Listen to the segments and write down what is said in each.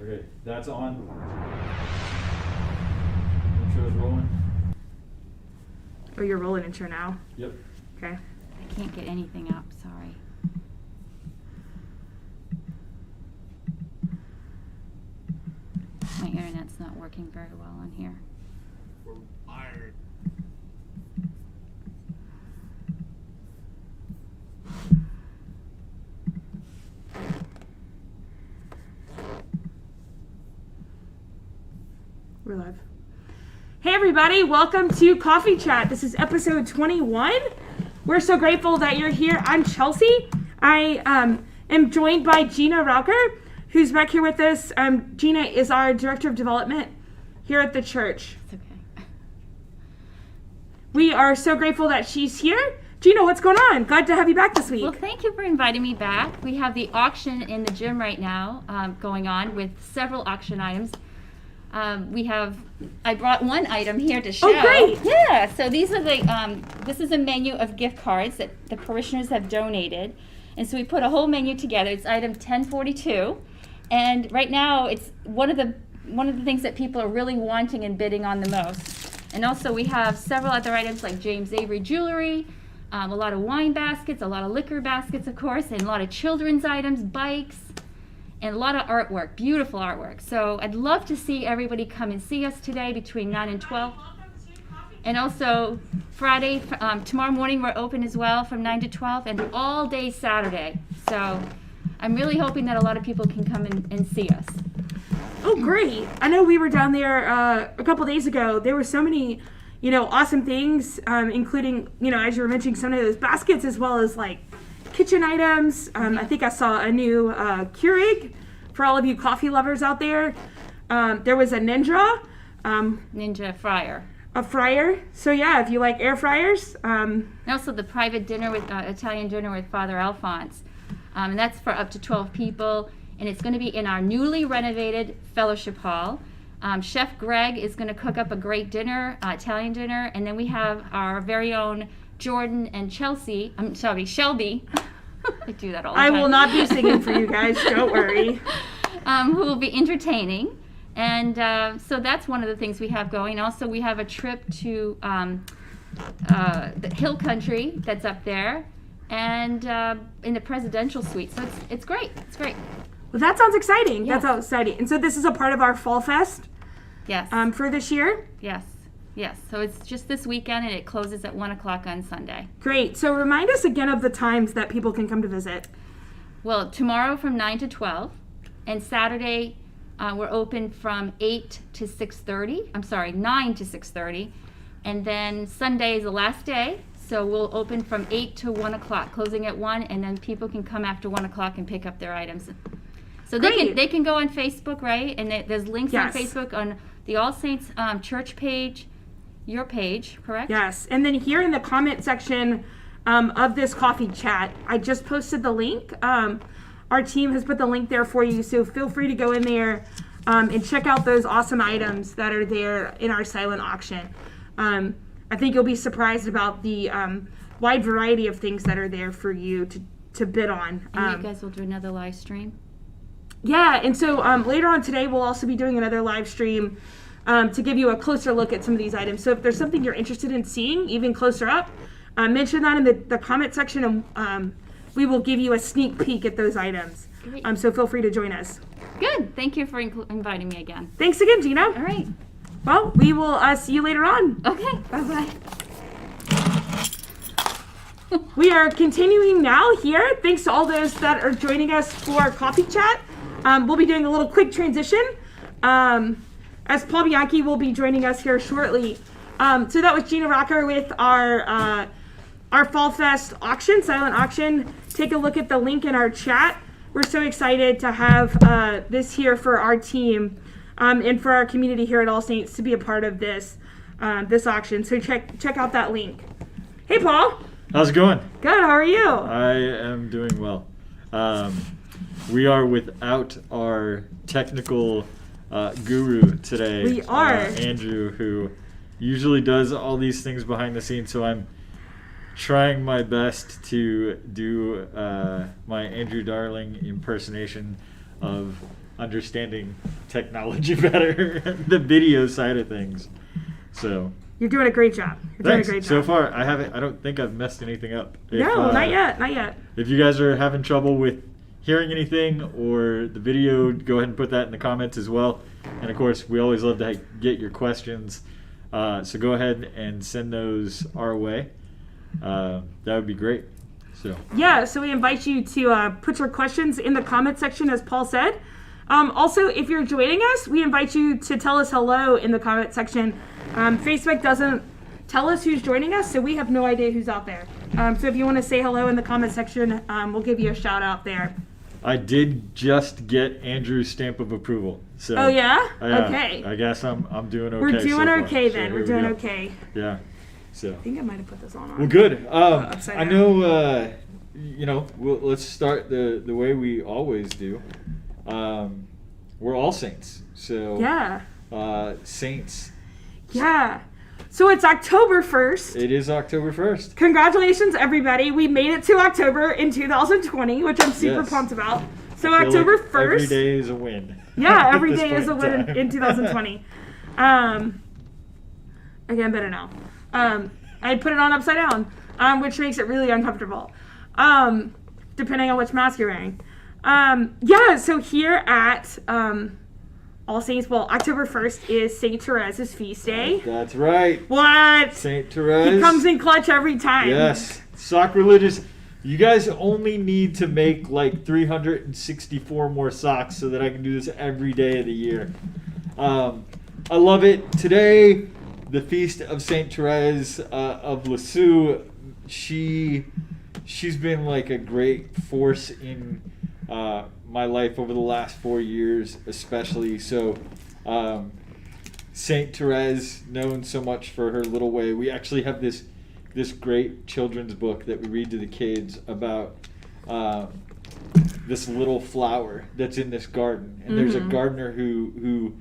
Okay, that's on. Intro's rolling. Oh, you're rolling intro now? Yep. Okay. I can't get anything up, sorry. My internet's not working very well on here. We're wired. We're live. Hey everybody, welcome to Coffee Chat. This is episode 21. We're so grateful that you're here. I'm Chelsea. I am joined by Gina Rauker, who's back here with us. Gina is our Director of Development here at the church. It's okay. We are so grateful that she's here. Gina, what's going on? Glad to have you back this week. Well, thank you for inviting me back. We have the auction in the gym right now going on with several auction items. I brought one item here to show. Oh, great. Yeah, so these are this is a menu of gift cards that the parishioners have donated. And so we put a whole menu together. It's item 1042. And right now it's one of the things that people are really wanting and bidding on the most. And also we have several other items like James Avery jewelry, a lot of wine baskets, a lot of liquor baskets, of course, and a lot of children's items, bikes, and a lot of artwork, beautiful artwork. So I'd love to see everybody come and see us today between 9 and 12. And also Friday, tomorrow morning we're open as well from 9 to 12 and all day Saturday. So I'm really hoping that a lot of people can come and see us. Oh, great. I know we were down there a couple days ago. There were so many, awesome things, including, as you were mentioning, some of those baskets as well as like kitchen items. I think I saw a new Keurig for all of you coffee lovers out there. There was a Ninja. Ninja fryer. A fryer. So yeah, if you like air fryers. And also the private dinner with Italian dinner with Father Alphonse. And that's for up to 12 people. And it's going to be in our newly renovated fellowship hall. Chef Greg is going to cook up a great dinner, Italian dinner. And then we have our very own Jordan and Shelby. I do that all the time. I will not be singing for you guys, don't worry. Who will be entertaining. And so that's one of the things we have going. Also, we have a trip to the Hill Country that's up there and in the presidential suite. So it's great. It's great. Well, that sounds exciting. Yeah. That sounds exciting. And so this is a part of our Fall Fest Yes. for this year? Yes. Yes. So it's just this weekend and it closes at 1 o'clock on Sunday. Great. So remind us again of the times that people can come to visit. Well, tomorrow from 9 to 12 and Saturday we're open from 8 to 6:30. I'm sorry, 9 to 6:30. And then Sunday is the last day. So we'll open from 8 to 1 o'clock, closing at 1, and then people can come after 1 o'clock and pick up their items. So they can go on Facebook, right? And there's links Yes. on Facebook on the All Saints church page, your page, correct? Yes. And then here in the comment section of this coffee chat, I just posted the link. Our team has put the link there for you, so feel free to go in there and check out those awesome items that are there in our silent auction. I think you'll be surprised about the wide variety of things that are there for you to bid on. And you guys will do another live stream? Yeah, and so later on today, we'll also be doing another live stream to give you a closer look at some of these items. So if there's something you're interested in seeing, even closer up, mention that in the comment section, and we will give you a sneak peek at those items. Great. So feel free to join us. Good. Thank you for inviting me again. Thanks again, Gina. All right. Well, we will see you later on. Okay. Bye-bye. We are continuing now here. Thanks to all those that are joining us for Coffee Chat. We'll be doing a little quick transition as Paul Bianchi will be joining us here shortly. So that was Gina Rocker with our Fall Fest auction, silent auction. Take a look at the link in our chat. We're so excited to have this here for our team and for our community here at All Saints to be a part of this auction. So check out that link. Hey, Paul. How's it going? Good. How are you? I am doing well. We are without our technical guru today. We are. Andrew, who usually does all these things behind the scenes. So I'm trying my best to do my Andrew Darling impersonation of understanding technology better, the video side of things. So You're doing a great job. You're doing a thanks. great job. So far, I don't think I've messed anything up. No, not yet. Not yet. If you guys are having trouble with hearing anything or the video, go ahead and put that in the comments as well. And of course, we always love to get your questions. So go ahead and send those our way. That would be great. Yeah, so we invite you to put your questions in the comment section, as Paul said. Also, if you're joining us, we invite you to tell us hello in the comment section. Facebook doesn't tell us who's joining us, so we have no idea who's out there. So if you want to say hello in the comment section, we'll give you a shout out there. I did just get Andrew's stamp of approval. So oh yeah? Okay. I guess I'm doing okay. We're doing so okay far. then. So We're doing okay. Yeah. So. I think I might have put this on. Well, good. Upside I down. know. Let's start the way we always do. We're all saints. So. Yeah. Saints. Yeah. So it's October 1st. It is October 1st. Congratulations, everybody. We made it to October in 2020, which I'm super Yes. pumped about. So I feel October like 1st. Every day is a win. Yeah, at every this day is a point win time. in 2020. Again, better now. I put it on upside down, which makes it really uncomfortable, depending on which mask you're wearing. Yeah, so here at All Saints, well, October 1st is St. Therese's feast day. That's right. What? St. Therese. He comes in clutch every time. Yes. Sacrilegious. You guys only need to make like 364 more socks so that I can do this every day of the year. I love it. Today, the feast of St. Therese of Lisieux. She's been like a great force in my life over the last 4 years, especially. So, St. Therese, known so much for her little way. We actually have this great children's book that we read to the kids about this little flower that's in this garden, and there's a gardener who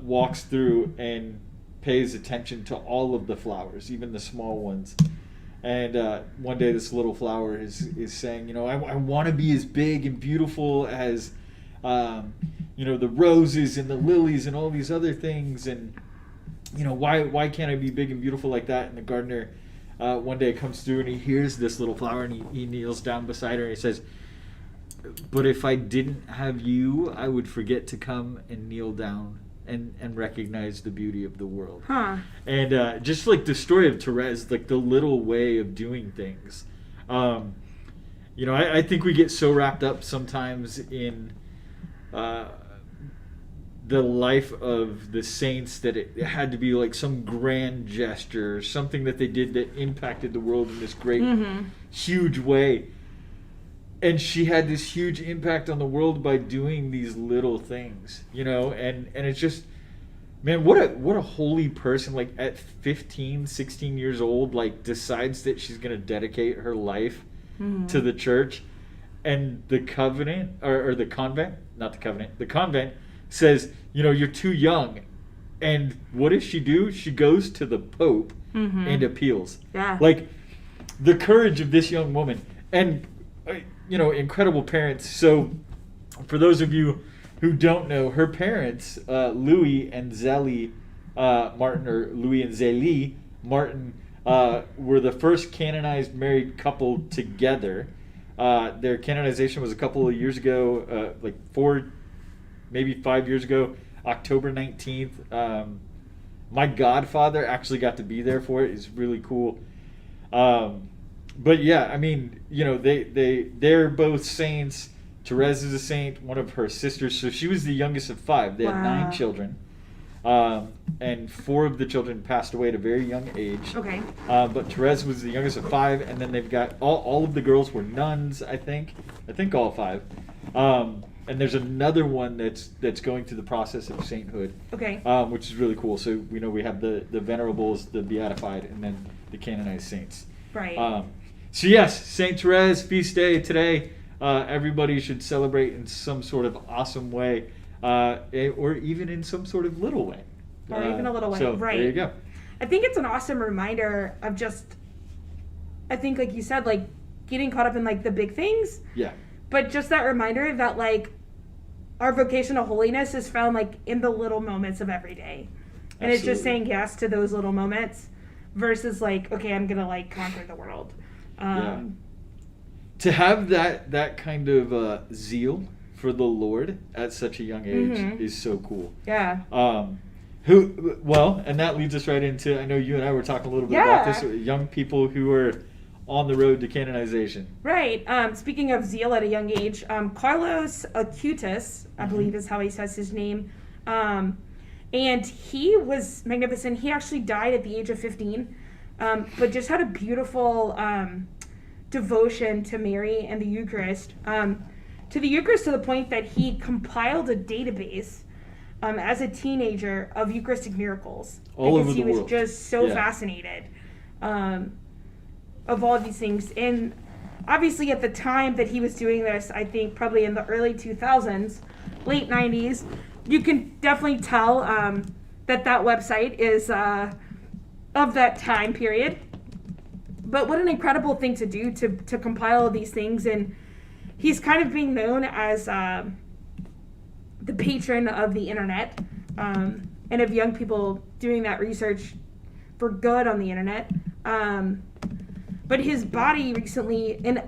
walks through and pays attention to all of the flowers, even the small ones. And one day this little flower is saying, I want to be as big and beautiful as the roses and the lilies and all these other things, and why can't I be big and beautiful like that? And the gardener one day comes through and he hears this little flower, and he kneels down beside her and he says, but if I didn't have you, I would forget to come and kneel down and recognize the beauty of the world. Huh. And just like the story of Therese, like the little way of doing things. I think we get so wrapped up sometimes in the life of the saints that it had to be like some grand gesture, something that they did that impacted the world in this great, huge way. And she had this huge impact on the world by doing these little things, and it's just, man, what a holy person, like at 15, 16 years old, like decides that she's going to dedicate her life to the church. And the covenant, or the convent, not the covenant, the convent says, you're too young. And what does she do? She goes to the Pope and appeals. Yeah. Like, the courage of this young woman. And, incredible parents. So, for those of you who don't know, her parents, Louis and Zélie Martin, or Louis and Zélie Martin, were the first canonized married couple together. Their canonization was a couple of years ago, like 4, maybe 5 years ago, October 19th. My godfather actually got to be there for it. It's really cool. But yeah, I mean, they're both saints. Therese is a saint, one of her sisters. So she was the youngest of 5. They had 9 children. And 4 of the children passed away at a very young age. Okay. But Therese was the youngest of 5, and then they've got all of the girls were nuns, I think all 5. And there's another one that's going through the process of sainthood. Okay. Which is really cool. So we have the venerables, the beatified, and then the canonized saints. Right. So yes, Saint Therese feast day today. Everybody should celebrate in some sort of awesome way. Or even in some sort of little way. Or even a little way, so right. There you go. I think it's an awesome reminder of just, I think like you said, like getting caught up in like the big things. Yeah. But just that reminder that like our vocation to holiness is found like in the little moments of every day. And it's just saying yes to those little moments versus like, okay, I'm going to like conquer the world. To have that kind of zeal for the Lord at such a young age is so cool. Yeah. And that leads us right into, I know you and I were talking a little bit about this, young people who are on the road to canonization. Right. Speaking of zeal at a young age, Carlos Acutis, I believe is how he says his name, and he was magnificent. He actually died at the age of 15, but just had a beautiful devotion to Mary and the Eucharist. To the Eucharist to the point that he compiled a database as a teenager of Eucharistic miracles. All over the world. Because he was just so fascinated of all of these things. And obviously at the time that he was doing this, I think probably in the early 2000s, late 90s, you can definitely tell that website is of that time period. But what an incredible thing to do to compile all these things. And he's kind of being known as the patron of the internet and of young people doing that research for good on the internet. But his body recently, and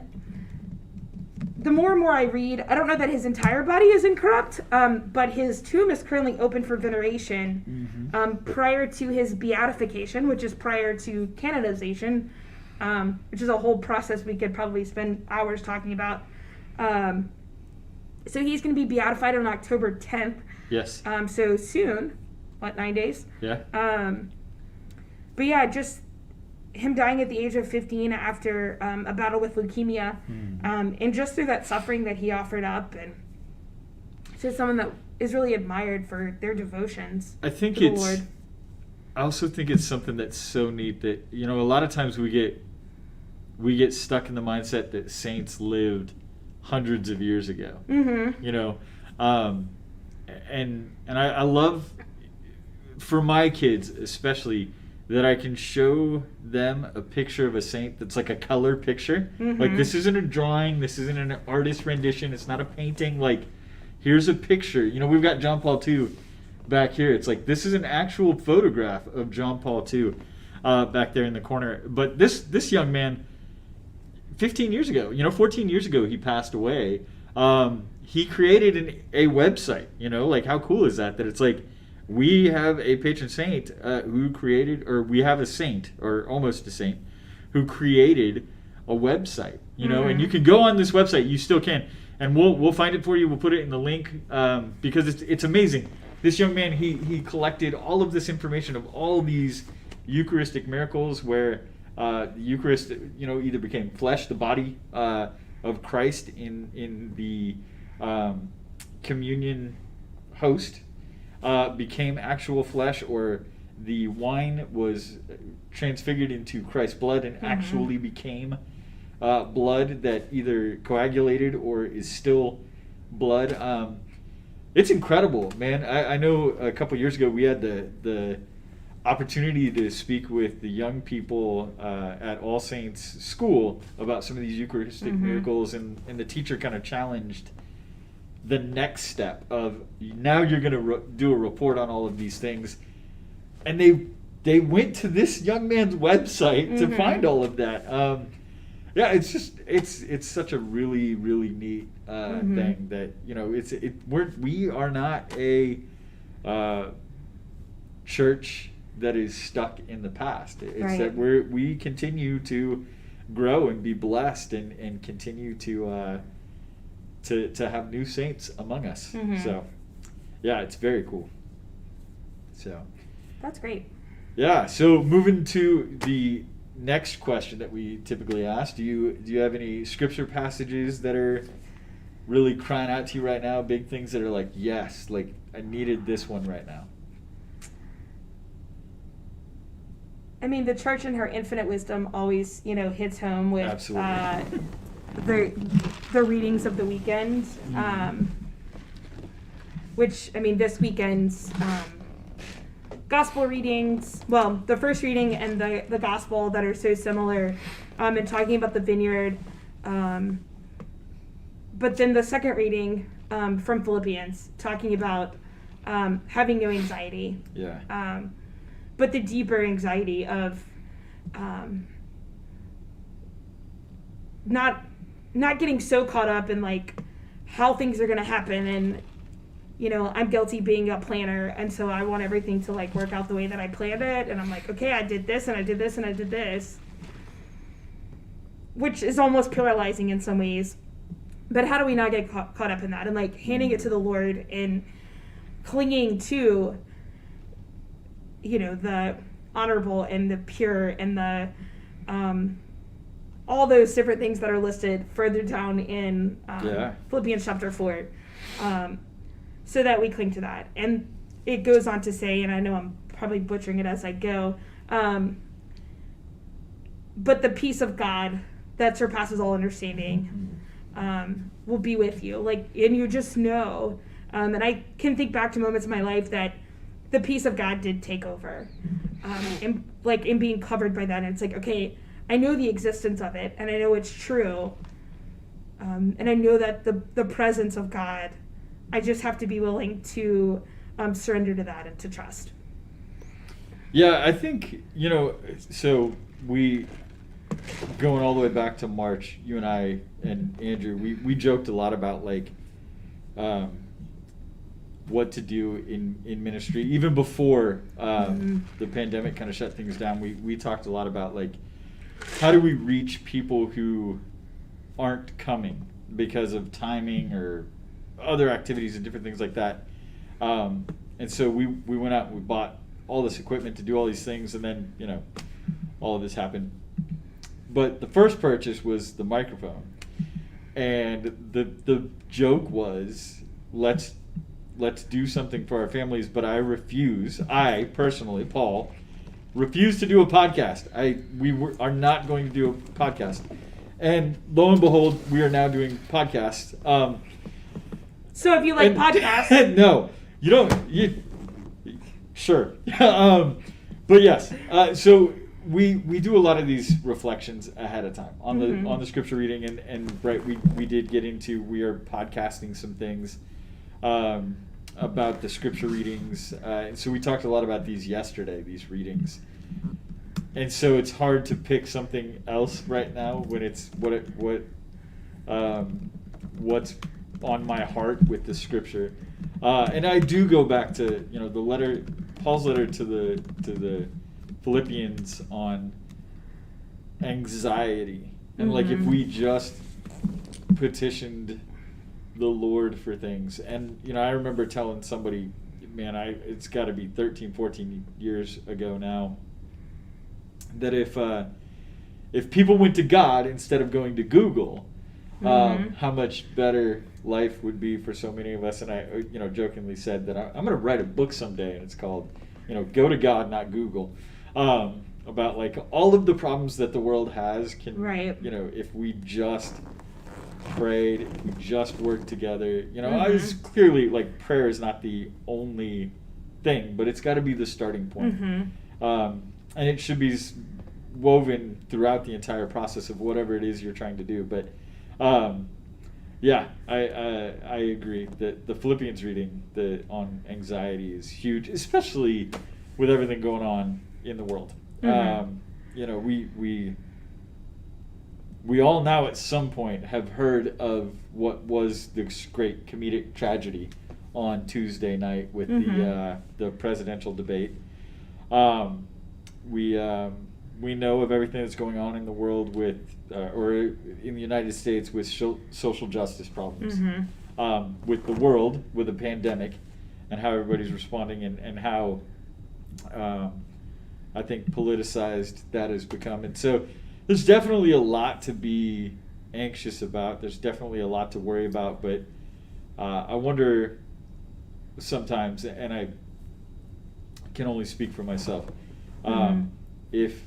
the more and more I read, I don't know that his entire body is incorrupt, but his tomb is currently open for veneration prior to his beatification, which is prior to canonization, which is a whole process we could probably spend hours talking about. So he's going to be beatified on October 10th. Yes. So soon. 9 days? Yeah. But yeah, just him dying at the age of 15 after a battle with leukemia, and just through that suffering that he offered up, and just someone that is really admired for their devotions. I think to the Lord. I also think it's something that's so neat that, a lot of times we get stuck in the mindset that saints lived hundreds of years ago. And I love, for my kids especially, that I can show them a picture of a saint that's like a color picture. Like, this isn't a drawing, this isn't an artist rendition, it's not a painting. Like, here's a picture. We've got John Paul II back here. It's like, this is an actual photograph of John Paul II back there in the corner. But this young man, 15 years ago, 14 years ago, he passed away. He created a website, like, how cool is that? That it's like, we have a patron saint who created, or we have a saint, or almost a saint, who created a website, and you can go on this website, you still can, and we'll find it for you, we'll put it in the link, because it's amazing. This young man, he collected all of this information of all these Eucharistic miracles where the Eucharist, either became flesh, the body of Christ in the communion host, became actual flesh, or the wine was transfigured into Christ's blood and actually became blood that either coagulated or is still blood. It's incredible, man. I know a couple years ago we had the opportunity to speak with the young people at All Saints School about some of these Eucharistic miracles, and the teacher kind of challenged the next step of, now you're going to do a report on all of these things, and they went to this young man's website to find all of that. It's just it's such a really, really neat thing that we are not a church that is stuck in the past. It's that we continue to grow and be blessed and continue to have new saints among us. So yeah, it's very cool. So that's great. Yeah, so moving to the next question that we typically ask, do you have any scripture passages that are really crying out to you right now, big things that are like, yes, like I needed this one right now? I mean, the church in her infinite wisdom always, hits home with the readings of the weekend, which, I mean, this weekend's gospel readings, well, the first reading and the gospel that are so similar, and talking about the vineyard, but then the second reading from Philippians, talking about having no anxiety. Yeah. But the deeper anxiety of not getting so caught up in like how things are going to happen, and I'm guilty being a planner, and so I want everything to like work out the way that I planned it, and I'm like, okay, I did this and I did this and I did this, which is almost paralyzing in some ways. But how do we not get caught up in that and like handing it to the Lord and clinging to the honorable and the pure and the all those different things that are listed further down in Philippians chapter 4, so that we cling to that. And it goes on to say, and I know I'm probably butchering it as I go, but the peace of God that surpasses all understanding will be with you. Like, and you just know, and I can think back to moments in my life that the peace of God did take over, and like in being covered by that. And it's like, okay, I know the existence of it, and I know it's true, and I know that the presence of God, I just have to be willing to surrender to that and to trust. Yeah, I think, so we, going all the way back to March, you and I and Andrew, we joked a lot about like what to do in ministry. Even before the pandemic kind of shut things down, we talked a lot about like, how do we reach people who aren't coming because of timing or other activities and different things like that. And so we went out and we bought all this equipment to do all these things, and then all of this happened. But the first purchase was the microphone, and the joke was, let's do something for our families. But I personally, Paul, refuse to do a podcast. We are not going to do a podcast, and lo and behold, we are now doing podcasts. So if you like podcasts, no, you don't. Sure, but yes. So we do a lot of these reflections ahead of time on the scripture reading, and right, we did get into, we are podcasting some things about the scripture readings, and so we talked a lot about these yesterday, these readings, and so it's hard to pick something else right now when it's what's on my heart with the scripture, and I do go back to the letter, Paul's letter to the Philippians on anxiety, and like if we just petitioned the Lord for things. And I remember telling somebody, man, it's got to be 13, 14 years ago now, that if people went to God instead of going to Google, how much better life would be for so many of us. And I jokingly said that I'm going to write a book someday, and it's called Go to God, Not Google, about like all of the problems that the world has can, if we just prayed, if we just worked together, I was clearly like, prayer is not the only thing, but it's got to be the starting point. And it should be woven throughout the entire process of whatever it is you're trying to do. But yeah, I agree that the Philippians reading on anxiety is huge, especially with everything going on in the world. We all now at some point have heard of what was this great comedic tragedy on Tuesday night with the presidential debate. We know of everything that's going on in the world with, or in the United States with social justice problems, with the world, with a pandemic, and how everybody's responding, and how I think politicized that has become. And so there's definitely a lot to be anxious about. There's definitely a lot to worry about. But I wonder sometimes, and I can only speak for myself, if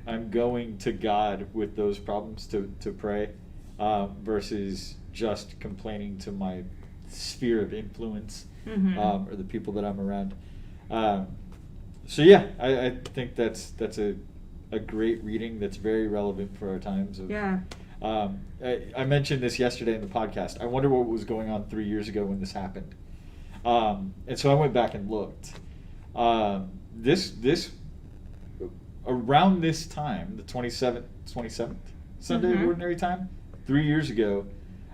I'm going to God with those problems to pray, versus just complaining to my sphere of influence, or the people that I'm around. So yeah, I think that's a great reading that's very relevant for our times. I mentioned this yesterday in the podcast. I wonder what was going on 3 years ago when this happened. And so I went back and looked. This around this time, the 27th Sunday of Ordinary Time, 3 years ago,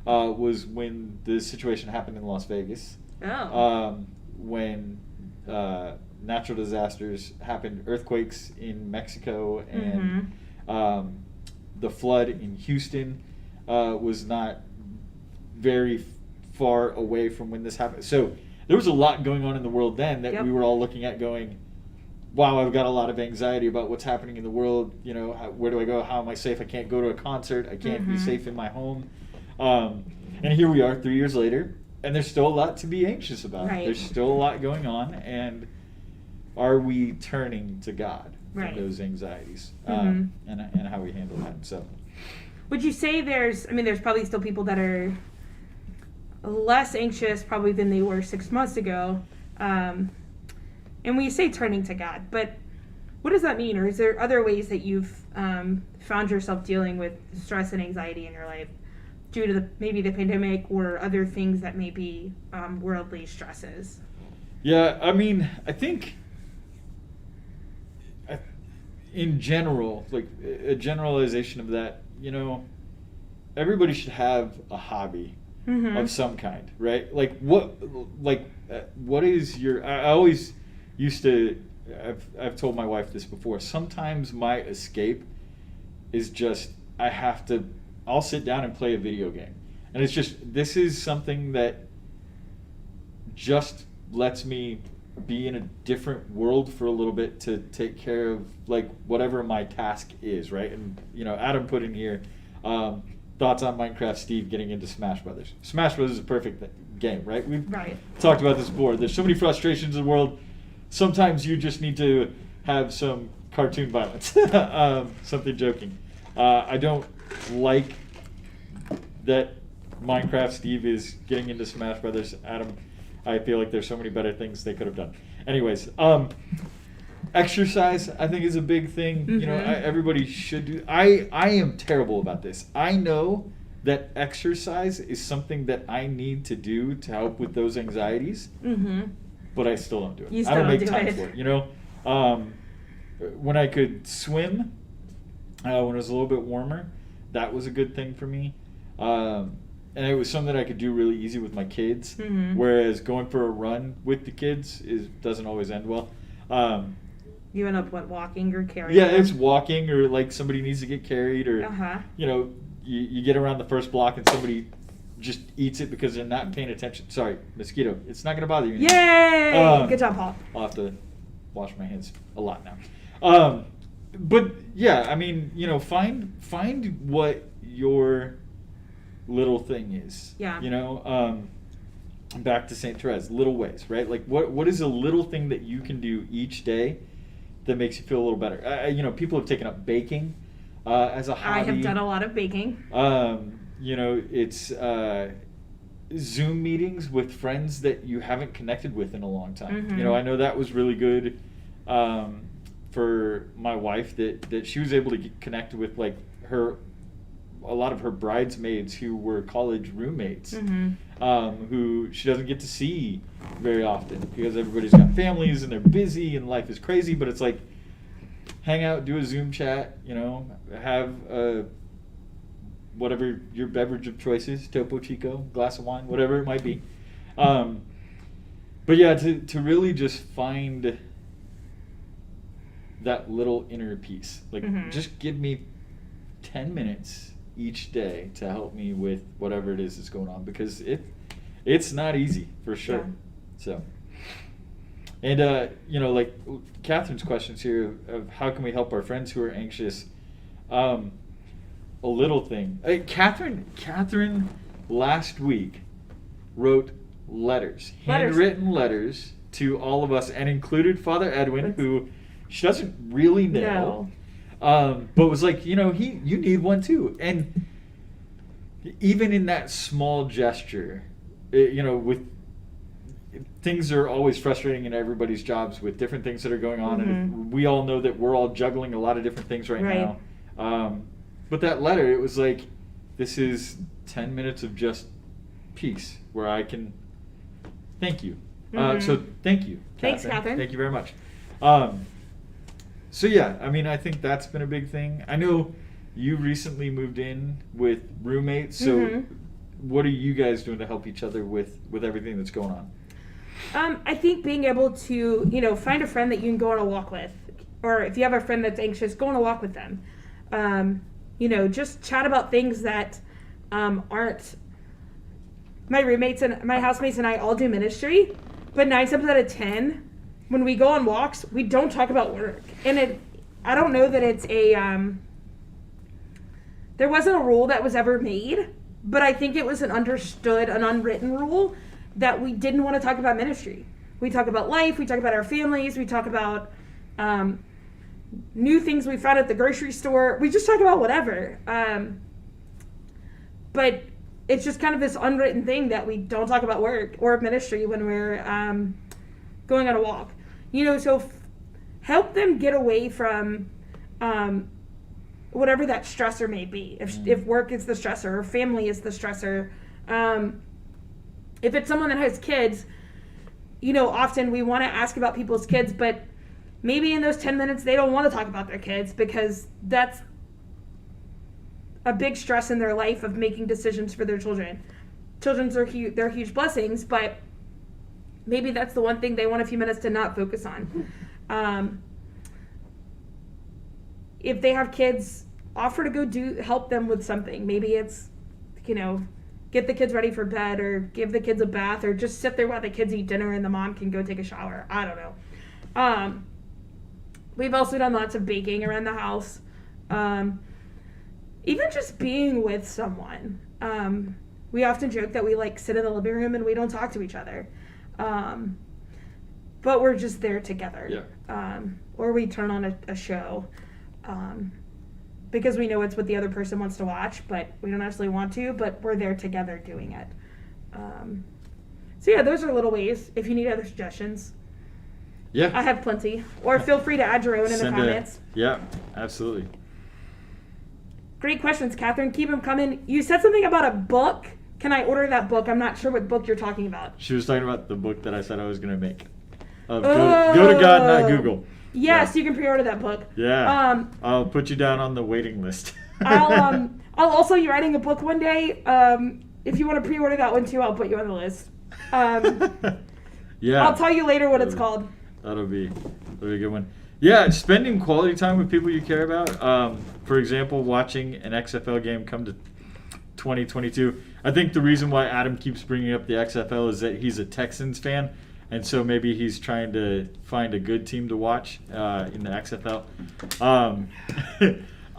was when the situation happened in Las Vegas. Oh. When natural disasters happened, earthquakes in Mexico, and the flood in Houston was not very far away from when this happened. So there was a lot going on in the world then that we were all looking at going, wow, I've got a lot of anxiety about what's happening in the world. You know, where do I go? How am I safe? I can't go to a concert. I can't be safe in my home. And here we are 3 years later, and there's still a lot to be anxious about. Right. There's still a lot going on, and are we turning to God Right. from those anxieties and how we handle that? So, Would you say there's probably still people that are less anxious probably than they were 6 months ago. And when you say turning to God, but what does that mean? Or is there other ways that you've found yourself dealing with stress and anxiety in your life due to maybe the pandemic or other things that may be worldly stresses? yeah, I mean, I think in general, like a generalization of that, you know, everybody should have a hobby of some kind, right? Like what is your? I always used to. I've told my wife this before. Sometimes my escape is just I'll sit down and play a video game, and it's just this is something that just lets me be in a different world for a little bit to take care of like whatever my task is, right? And you know, Adam put in here thoughts on Minecraft Steve getting into Smash Brothers. Smash Brothers is a perfect game, right? We've talked about this before. There's so many frustrations in the world. Sometimes you just need to have some cartoon violence, something joking. I don't like that Minecraft Steve is getting into Smash Brothers. Adam, I feel like there's so many better things they could have done. Anyways, exercise I think is a big thing. You know, everybody should do. I am terrible about this. I know that exercise is something that I need to do to help with those anxieties, but I still don't do it. I don't make time for it. You know, when I could swim, when it was a little bit warmer, that was a good thing for me. And it was something that I could do really easy with my kids. Whereas going for a run with the kids doesn't always end well. You end up walking or carrying? Yeah, them? it's walking, or like somebody needs to get carried, or you know, you get around the first block and somebody just eats it because they're not paying attention. Sorry, mosquito. It's not gonna bother you anymore. Yay! Good job, Paul. I'll have to wash my hands a lot now. But yeah, I mean, you know, find what your little thing is. Yeah. You know, back to St. Therese, little ways, right? Like what is a little thing that you can do each day that makes you feel a little better? You know, people have taken up baking as a hobby. I have done a lot of baking. You know, it's Zoom meetings with friends that you haven't connected with in a long time. You know, I know that was really good for my wife that she was able to get connected with like a lot of her bridesmaids who were college roommates, who she doesn't get to see very often because everybody's got families and they're busy and life is crazy. But it's like, hang out, do a Zoom chat, you know, have whatever your beverage of choice is, Topo Chico, glass of wine, whatever it might be. But yeah, to really just find that little inner peace. Like, just give me 10 minutes each day to help me with whatever it is that's going on, because it's not easy for sure. So, and you know, like Catherine's questions here of how can we help our friends who are anxious. A little thing. Hey, Catherine last week wrote handwritten letters to all of us, and included Father Edwin, who she doesn't really know. But was like, you know, you need one too. And even in that small gesture, you know, with things are always frustrating in everybody's jobs with different things that are going on. And we all know that we're all juggling a lot of different things right now. But that letter, it was like, this is 10 minutes of just peace where I can thank you. So thank you, Catherine. Thanks, Catherine. Thank you very much. So yeah, I mean, I think that's been a big thing. I know you recently moved in with roommates, so what are you guys doing to help each other with everything that's going on? I think being able to, find a friend that you can go on a walk with, or if you have a friend that's anxious, go on a walk with them. Just chat about things that aren't. My roommates and my housemates and I all do ministry, but 9 times out of 10, when we go on walks, we don't talk about work. And I don't know that it's there wasn't a rule that was ever made, but I think it was an unwritten rule that we didn't want to talk about ministry. We talk about life, we talk about our families, we talk about new things we found at the grocery store. We just talk about whatever. But it's just kind of this unwritten thing that we don't talk about work or ministry when we're going on a walk. So help them get away from whatever that stressor may be. If work is the stressor or family is the stressor. If it's someone that has kids, often we want to ask about people's kids, but maybe in those 10 minutes they don't want to talk about their kids because that's a big stress in their life of making decisions for their children. They're huge blessings, but maybe that's the one thing they want a few minutes to not focus on. If they have kids, offer to go help them with something. Maybe it's, get the kids ready for bed or give the kids a bath or just sit there while the kids eat dinner and the mom can go take a shower. I don't know. We've also done lots of baking around the house. Even just being with someone. We often joke that we sit in the living room and we don't talk to each other. But we're just there together. Yeah. Or we turn on a show. Because we know it's what the other person wants to watch, but we don't actually want to, but we're there together doing it. So yeah, those are little ways. If you need other suggestions. Yeah. I have plenty. Or feel free to add your own in the comments. Yeah, absolutely. Great questions, Catherine. Keep them coming. You said something about a book. Can I order that book? I'm not sure what book you're talking about. She was talking about the book that I said I was going to make. Go to God, not Google. Yes, you can pre-order that book. Yeah. I'll put you down on the waiting list. I'll also be writing a book one day. If you want to pre-order that one too, I'll put you on the list. Yeah. I'll tell you later what it's called. That'll be a good one. Yeah, spending quality time with people you care about. For example, watching an XFL game come to 2022. I think the reason why Adam keeps bringing up the XFL is that he's a Texans fan. And so maybe he's trying to find a good team to watch in the XFL.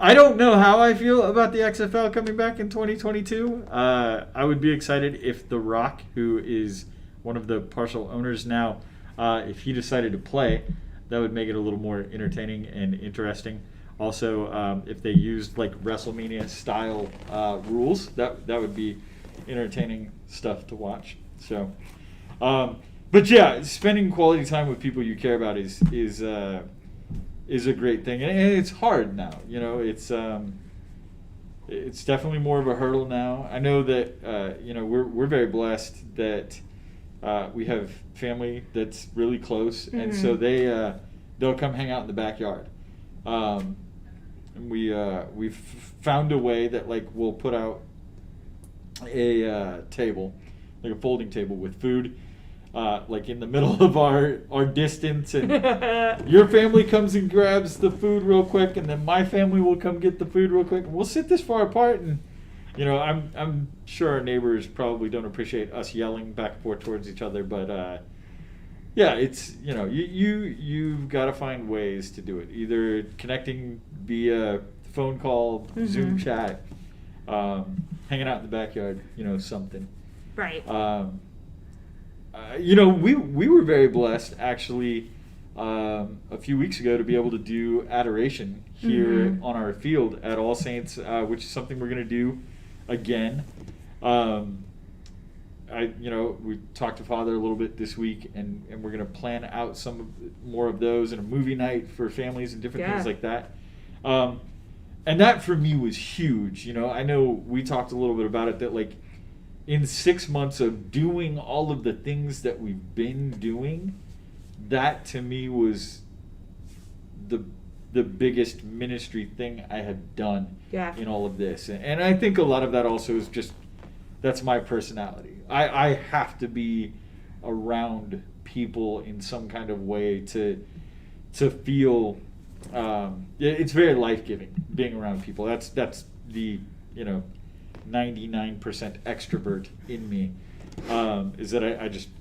I don't know how I feel about the XFL coming back in 2022. I would be excited if The Rock, who is one of the partial owners now, if he decided to play, that would make it a little more entertaining and interesting. Also, if they used WrestleMania style rules, that would be entertaining stuff to watch. So. But yeah, spending quality time with people you care about is a great thing, and it's hard now. It's definitely more of a hurdle now. I know that we're very blessed that we have family that's really close, and so they'll come hang out in the backyard. And we've found a way that we'll put out a table, a folding table with food. In the middle of our distance, and your family comes and grabs the food real quick, and then my family will come get the food real quick. We'll sit this far apart, and I'm sure our neighbors probably don't appreciate us yelling back and forth towards each other, but yeah, it's you've got to find ways to do it. Either connecting via phone call, Zoom chat, hanging out in the backyard, something. Right. We were very blessed actually a few weeks ago to be able to do adoration here on our field at All Saints, which is something we're going to do again. We talked to Father a little bit this week, and we're going to plan out some more of those and a movie night for families and different things like that. And that for me was huge. You know, I know we talked a little bit about it, that like in 6 months of doing all of the things that we've been doing, that to me was the biggest ministry thing I had done in all of this. And I think a lot of that also is just, that's my personality. I have to be around people in some kind of way to feel it's very life-giving being around people. That's the 99% extrovert in me, is that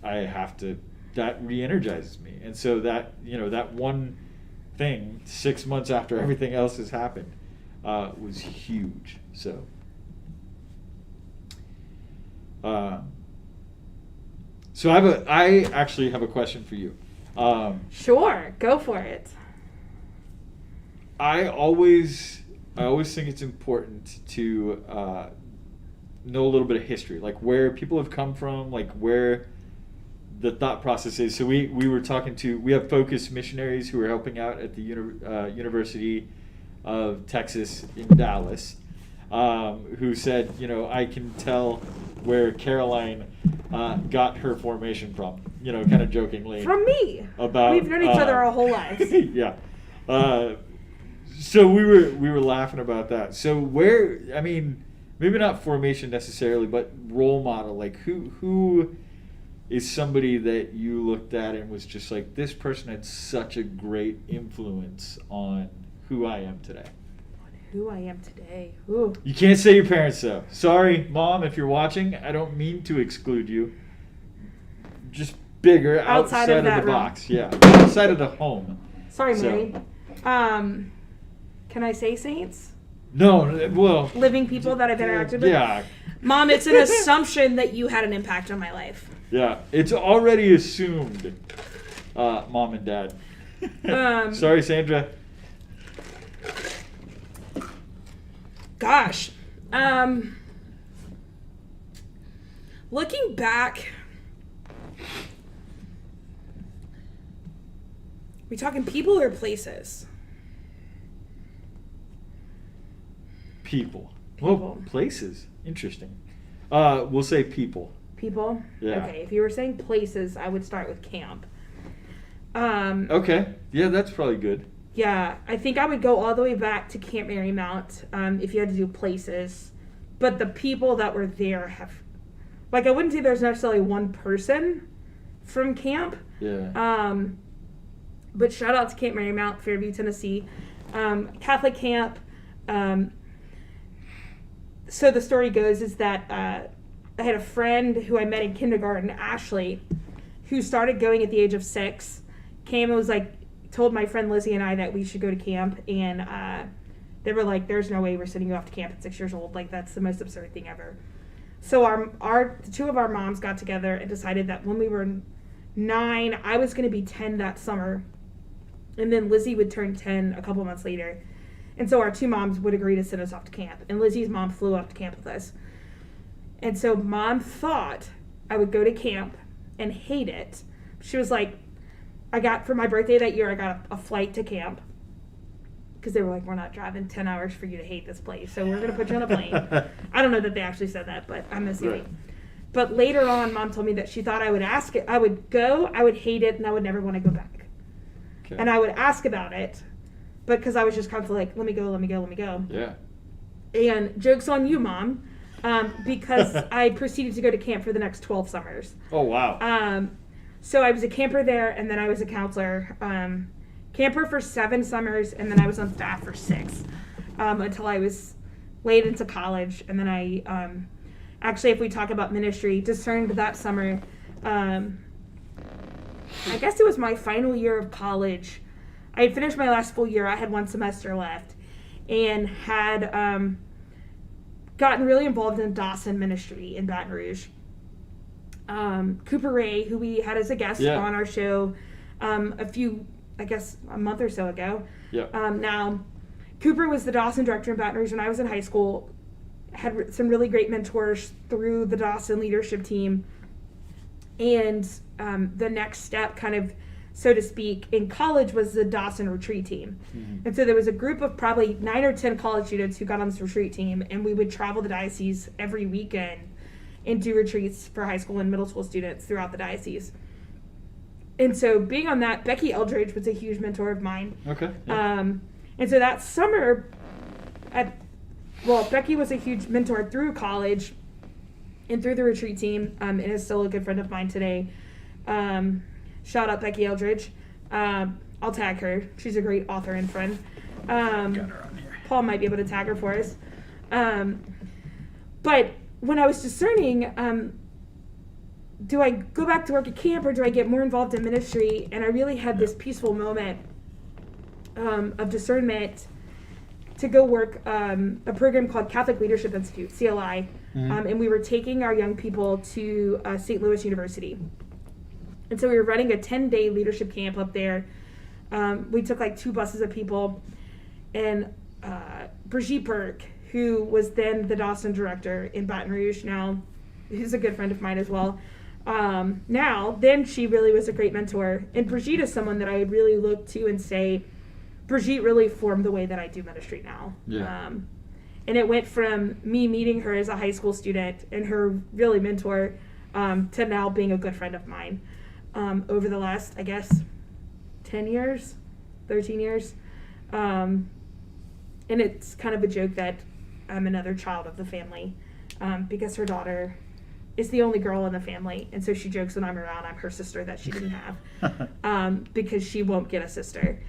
I have to, that re-energizes me. And so that that one thing 6 months after everything else has happened was huge. So I actually have a question for you. Sure, go for it. I always think it's important to know a little bit of history, like where people have come from, like where the thought process is. So we were talking to, we have Focus missionaries who are helping out at the University of Texas in Dallas, who said, I can tell where Caroline got her formation from, kind of jokingly. From me. About we've known each other our whole lives. Yeah. So we were laughing about that. So where, I mean, maybe not formation necessarily, but role model, like who is somebody that you looked at and was just like, this person had such a great influence on who I am today? Who I am today. Ooh. You can't say your parents though. Sorry, Mom, if you're watching, I don't mean to exclude you. Just bigger, outside of the box. Yeah, outside of the home. Sorry, Mary. Can I say saints? No, well... Living people that I've interacted with? Yeah. Mom, it's an assumption that you had an impact on my life. Yeah, it's already assumed, Mom and Dad. Sorry, Sandra. Gosh. Looking back, we talking people or places? People. Well, places. Interesting. We'll say people. People? Yeah. Okay, if you were saying places, I would start with camp. Okay. Yeah, that's probably good. Yeah, I think I would go all the way back to Camp Marymount if you had to do places. But the people that were there have... Like, I wouldn't say there's necessarily one person from camp. Yeah. But shout out to Camp Marymount, Fairview, Tennessee. Catholic camp. So the story goes is that I had a friend who I met in kindergarten, Ashley, who started going at the age of 6, came and was like, told my friend Lizzie and I that we should go to camp, and they were like, there's no way we're sending you off to camp at 6 years old. Like, that's the most absurd thing ever. So the two of our moms got together and decided that when we were 9, I was going to be 10 that summer, and then Lizzie would turn 10 a couple months later. And so our two moms would agree to send us off to camp. And Lizzie's mom flew off to camp with us. And so Mom thought I would go to camp and hate it. She was like, for my birthday that year, I got a flight to camp. Because they were like, we're not driving 10 hours for you to hate this place. So we're going to put you on a plane. I don't know that they actually said that, but I'm assuming. Right. But later on, Mom told me that she thought I would go, I would hate it, and I would never want to go back. Okay. And I would ask about it. But because I was just constantly like, let me go. Yeah. And joke's on you, Mom, because I proceeded to go to camp for the next 12 summers. Oh, wow. So I was a camper there, and then I was a counselor. Camper for 7 summers, and then I was on staff for 6 until I was late into college. And then I, actually, if we talk about ministry, discerned that summer. I guess it was my final year of college. I had finished my last full year. I had 1 semester left and had gotten really involved in Dawson ministry in Baton Rouge. Cooper Ray, who we had as a guest on our show a month or so ago. Yeah. Now, Cooper was the Dawson director in Baton Rouge when I was in high school, had some really great mentors through the Dawson leadership team. And the next step kind of so to speak, in college was the Dawson retreat team. And so there was a group of probably 9 or 10 college students who got on this retreat team, and we would travel the diocese every weekend and do retreats for high school and middle school students throughout the diocese. And so being on that, Becky Eldridge was a huge mentor of mine. Okay. Yeah. And so that summer, Becky was a huge mentor through college and through the retreat team, and is still a good friend of mine today. Shout out Becky Eldridge. I'll tag her. She's a great author and friend. Got her on here. Paul might be able to tag her for us. But when I was discerning, do I go back to work at camp or do I get more involved in ministry? And I really had this peaceful moment of discernment to go work a program called Catholic Leadership Institute, CLI. And we were taking our young people to St. Louis University. And so we were running a 10-day leadership camp up there. We took like 2 buses of people. And Brigitte Burke, who was then the Dawson director in Baton Rouge, now who's a good friend of mine as well. Then she really was a great mentor. And Brigitte is someone that I really look to and say, Brigitte really formed the way that I do ministry now. Yeah. And it went from me meeting her as a high school student and her really mentor to now being a good friend of mine over the last, I guess, 10 years, 13 years. And it's kind of a joke that I'm another child of the family because her daughter is the only girl in the family. And so she jokes when I'm around, I'm her sister that she didn't have because she won't get a sister.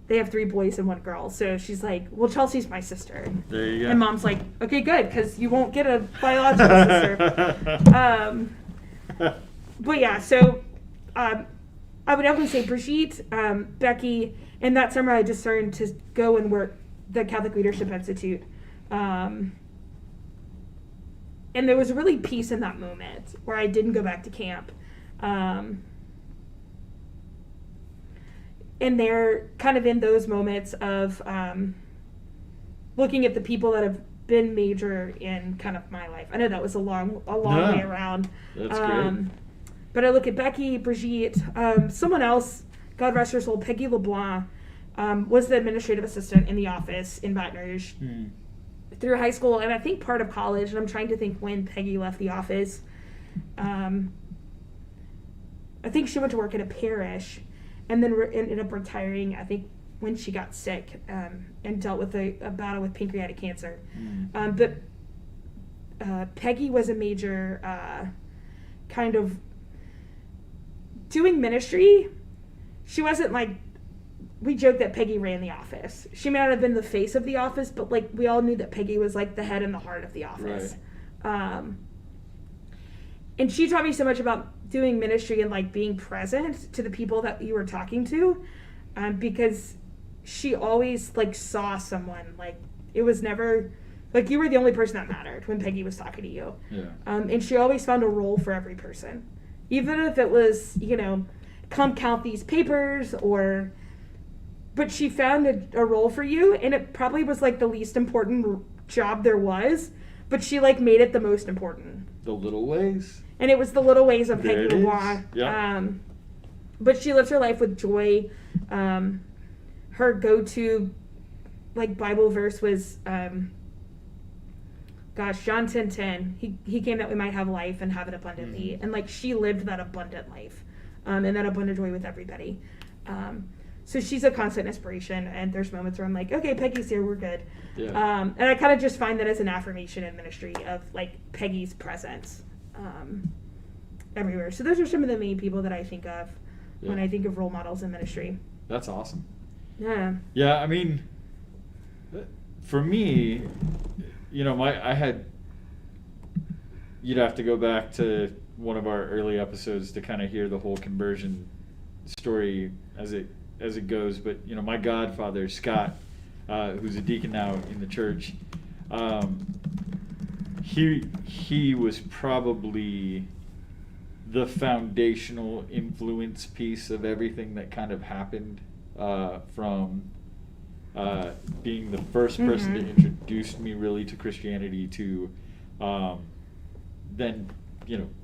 They have 3 boys and 1 girl. So she's like, well, Chelsea's my sister. There you go. And Mom's like, okay, good, because you won't get a biological sister. But yeah, so I would definitely say Brigitte, Becky, and that summer I discerned to go and work the Catholic Leadership Institute. And there was really peace in that moment where I didn't go back to camp. And they're kind of in those moments of looking at the people that have been major in kind of my life. I know that was a long way around. That's great. But I look at Becky, Brigitte, someone else, God rest her soul, Peggy LeBlanc, was the administrative assistant in the office in Baton Rouge through high school and I think part of college. And I'm trying to think when Peggy left the office. I think she went to work at a parish and then ended up retiring, I think, when she got sick and dealt with a battle with pancreatic cancer. But Peggy was a major kind of doing ministry. She wasn't like, we joke that Peggy ran the office. She may not have been the face of the office, but like we all knew that Peggy was like the head and the heart of the office. Right. And she taught me so much about doing ministry and like being present to the people that you were talking to, because she always like saw someone. Like it was never like you were the only person that mattered when Peggy was talking to you. Yeah. And she always found a role for every person, even if it was, come count these papers but she found a role for you, and it probably was like the least important job there was, but she like made it the most important. The little ways. And it was the little ways of There Peggy it LeBlanc. is. Yep. But she lives her life with joy. Her go-to like Bible verse was, John 10:10. He came that we might have life and have it abundantly. And like she lived that abundant life, and that abundant joy with everybody. So she's a constant inspiration, and there's moments where I'm like, okay, Peggy's here, we're good. Yeah. And I kind of just find that as an affirmation in ministry of like Peggy's presence everywhere. So those are some of the main people that I think of when I think of role models in ministry. That's awesome. Yeah. Yeah, I mean, for me, you'd have to go back to one of our early episodes to kind of hear the whole conversion story as it goes. But my godfather Scott, who's a deacon now in the church, he was probably the foundational influence piece of everything that kind of happened, from being the first person to introduce me really to Christianity to then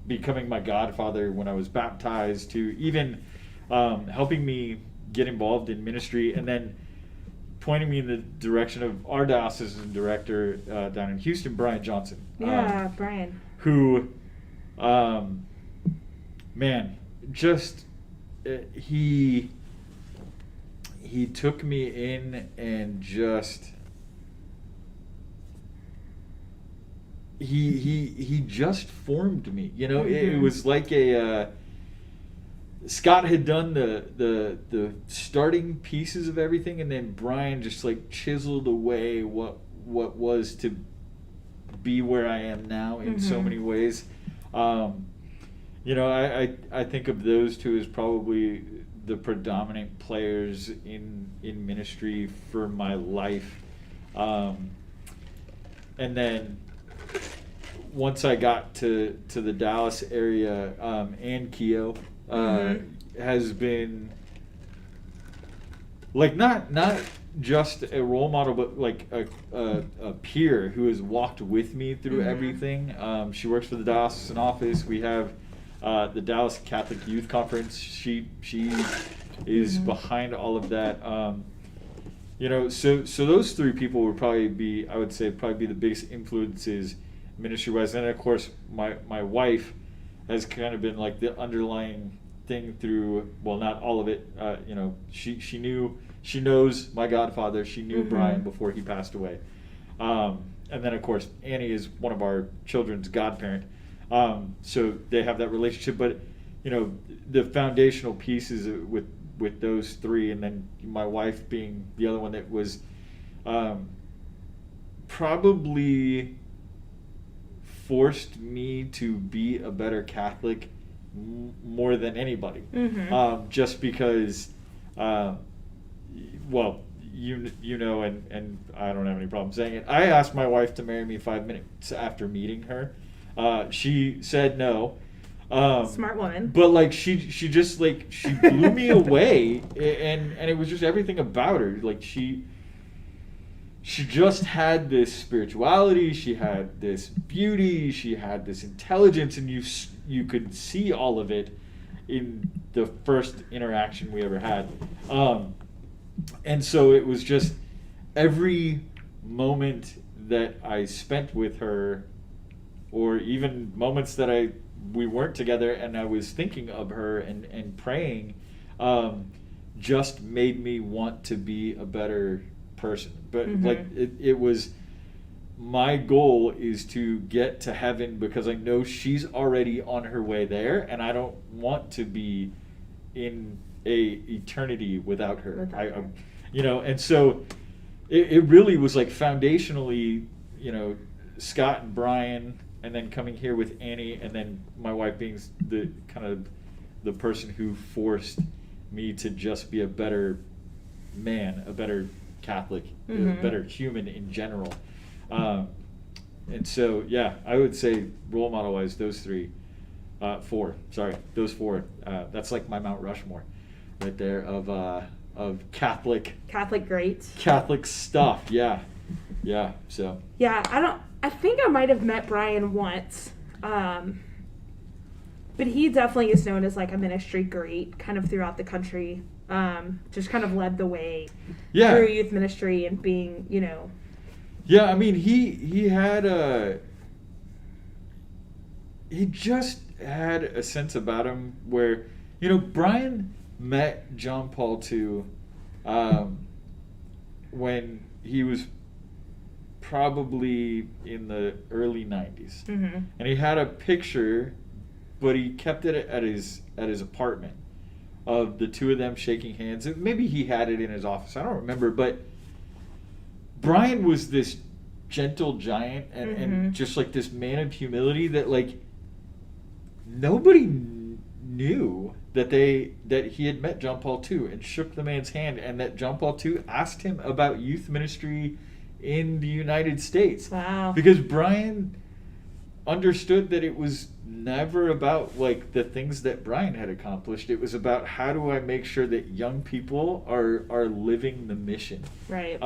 becoming my godfather when I was baptized, to even helping me get involved in ministry, and then pointing me in the direction of our diocesan director down in Houston, Brian Johnson. Yeah, Brian. Who, man, just he took me in and just he just formed me. It was like Scott had done the starting pieces of everything, and then Brian just like chiseled away what was to be where I am now in so many ways. I think of those two as probably the predominant players in ministry for my life. And then once I got to the Dallas area, Ann Keogh has been like not just a role model, but like a peer who has walked with me through everything. She works for the diocesan office. We have the Dallas Catholic Youth Conference. She is behind all of that. So those three people would probably be the biggest influences ministry-wise. And then, of course, my wife has kind of been like the underlying thing through, well, not all of it. She knows my godfather. She knew Brian before he passed away. And then, of course, Annie is one of our children's godparent. So they have that relationship. But, the foundational pieces with those three, and then my wife being the other one that was probably forced me to be a better Catholic more than anybody. Just because, and I don't have any problem saying it, I asked my wife to marry me 5 minutes after meeting her. She said no. Smart woman. But like she just like she blew me away, and it was just everything about her. Like she just had this spirituality, she had this beauty, she had this intelligence, and you could see all of it in the first interaction we ever had. And so it was just every moment that I spent with her, or even moments that we weren't together and I was thinking of her and praying, just made me want to be a better person. But like it was, my goal is to get to heaven because I know she's already on her way there, and I don't want to be in a eternity without her. And so it really was like foundationally, Scott and Brian, and then coming here with Annie, and then my wife being the kind of the person who forced me to just be a better man, a better Catholic, a better human in general. And so, yeah, I would say role model-wise, those those four. That's like my Mount Rushmore right there of Catholic greats. Catholic stuff, yeah. So. Yeah, I think I might have met Brian once, but he definitely is known as like a ministry great, kind of throughout the country. Just kind of led the way through youth ministry and being, Yeah, I mean, he just had a sense about him where, Brian met John Paul II when he was probably in the early 90s. And he had a picture, but he kept it at his apartment of the two of them shaking hands. Maybe he had it in his office, I don't remember, but Brian was this gentle giant and just like this man of humility that like nobody knew that he had met John Paul II and shook the man's hand, and that John Paul II asked him about youth ministry in the United States. Wow. Because Brian understood that it was never about like the things that Brian had accomplished. It was about how do I make sure that young people are living the mission. Right.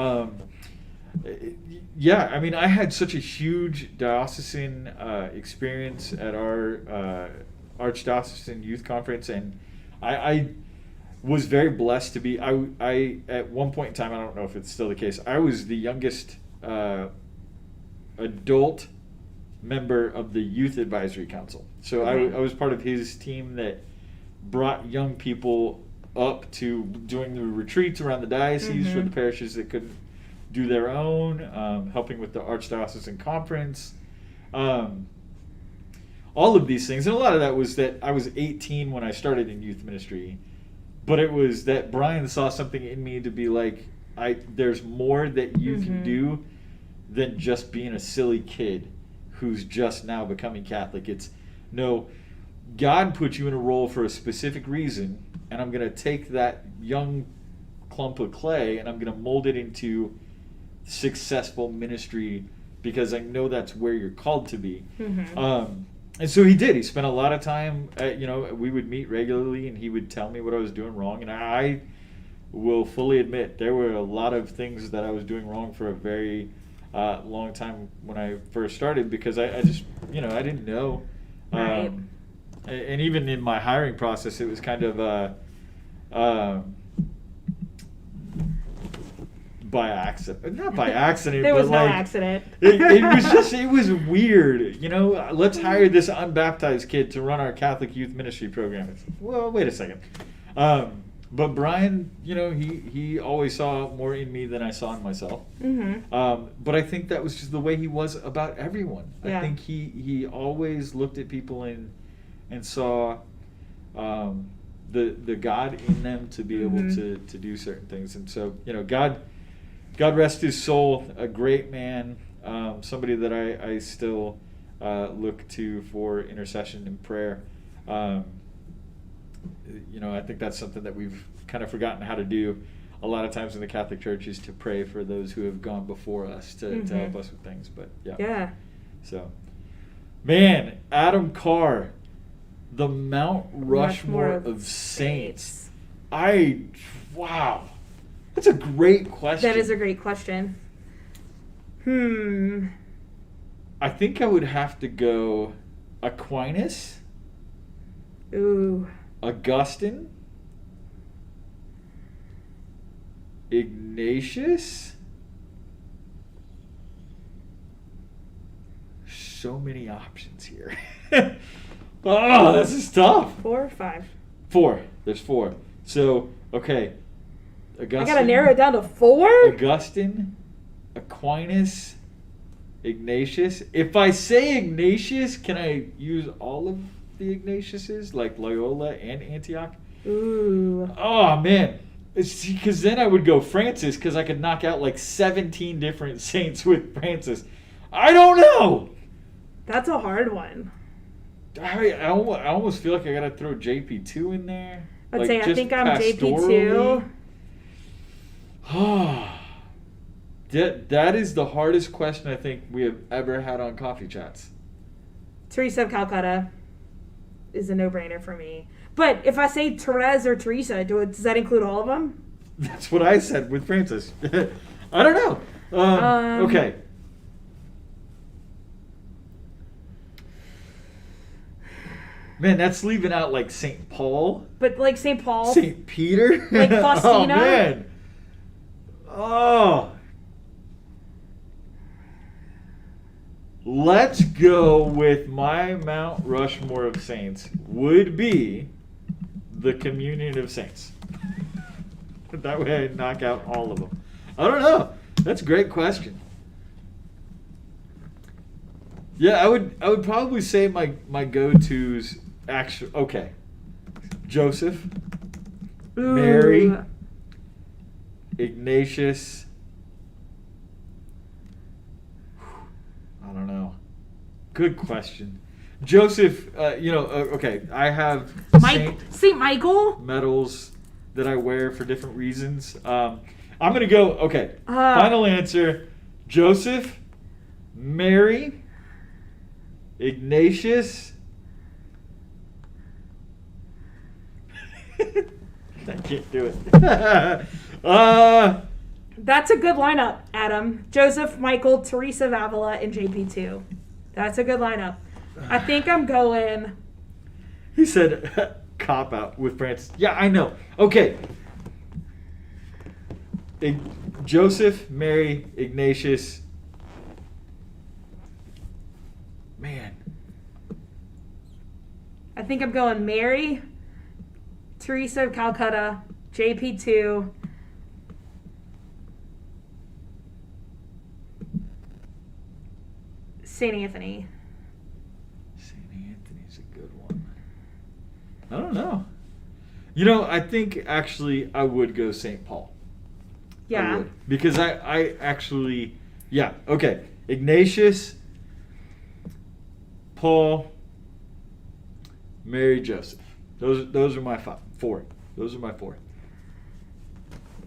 Yeah, I mean, I had such a huge diocesan experience at our archdiocesan youth conference, and I was very blessed to be. I at one point in time, I don't know if it's still the case, I was the youngest adult member of the youth advisory council. So I was part of his team that brought young people up to doing the retreats around the diocese for the parishes that couldn't do their own, helping with the archdiocesan conference, all of these things. And a lot of that was that I was 18 when I started in youth ministry, but it was that Brian saw something in me to be like, there's more that you can do than just being a silly kid who's just now becoming Catholic. It's, no, God put you in a role for a specific reason, and I'm going to take that young clump of clay and I'm going to mold it into successful ministry because I know that's where you're called to be. And so he did. He spent a lot of time, we would meet regularly and he would tell me what I was doing wrong. And I will fully admit there were a lot of things that I was doing wrong for a very long time when I first started, because I just, I didn't know. Right. And even in my hiring process, it was kind of by accident. Not by accident, There but was no like, accident. it was weird. Let's hire this unbaptized kid to run our Catholic youth ministry program. It's, well, wait a second. But Brian, he always saw more in me than I saw in myself. But I think that was just the way he was about everyone. Yeah. I think he always looked at people and saw the God in them to be able to do certain things. And so, God rest his soul, a great man, somebody that I still look to for intercession and prayer. I think that's something that we've kind of forgotten how to do a lot of times in the Catholic Church, is to pray for those who have gone before us to help us with things. But yeah. So, man, Adam Carr, the Mount Rushmore of saints. Wow. That's a great question. That is a great question. I think I would have to go Aquinas, Ooh. Augustine, Ignatius. So many options here. Oh, this is tough. 4 or 5? 4. There's 4. So, okay. Augustine, I gotta narrow it down to 4? Augustine, Aquinas, Ignatius. If I say Ignatius, can I use all of the Ignatiuses, like Loyola and Antioch? Ooh. Oh, man. Because then I would go Francis, because I could knock out like 17 different saints with Francis. I don't know. That's a hard one. I almost feel like I gotta throw JP2 in there. I'd say I think I'm JP2. That is the hardest question I think we have ever had on Coffee Chats. Teresa of Calcutta is a no-brainer for me. But if I say Therese or Teresa, does that include all of them? That's what I said with Francis. I don't know. Okay. Man, that's leaving out like St. Paul. But like St. Paul. St. Peter. Like Faustina. Oh, man. Oh. Let's go with my Mount Rushmore of saints would be the Communion of Saints. That way I knock out all of them. I don't know. That's a great question. Yeah, I would probably say my go-tos actually. Okay. Joseph, Ooh. Mary, Ignatius. I don't know. Good question. Joseph, okay, I have Saint Michael medals that I wear for different reasons. I'm going to go, okay, final answer, Joseph, Mary, Ignatius. I can't do it. That's a good lineup, Adam. Joseph, Michael, Teresa of Avila, and JP2. That's a good lineup. I think I'm going... He said cop out with Francis. Yeah, I know. Okay. Joseph, Mary, Ignatius. Man. I think I'm going Mary, Teresa of Calcutta, JP2, St. Anthony. St. Anthony's a good one. I don't know. You know, I think actually I would go St. Paul. Yeah. I would. Because I actually, yeah, okay. Ignatius, Paul, Mary, Joseph. Those are my four. Those are my four.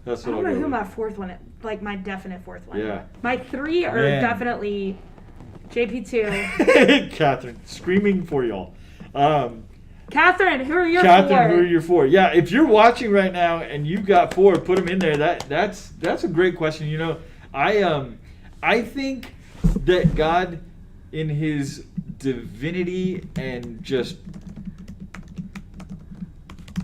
That's I what don't I'll know go who with. my fourth one, like my definite fourth one. Yeah. My three are Man. definitely JP2. Catherine, screaming for y'all. Catherine, who are your Catherine, four? who are your four? Yeah, if you're watching right now and you've got four, put them in there. That's a great question. You know, I think that God, in His divinity and just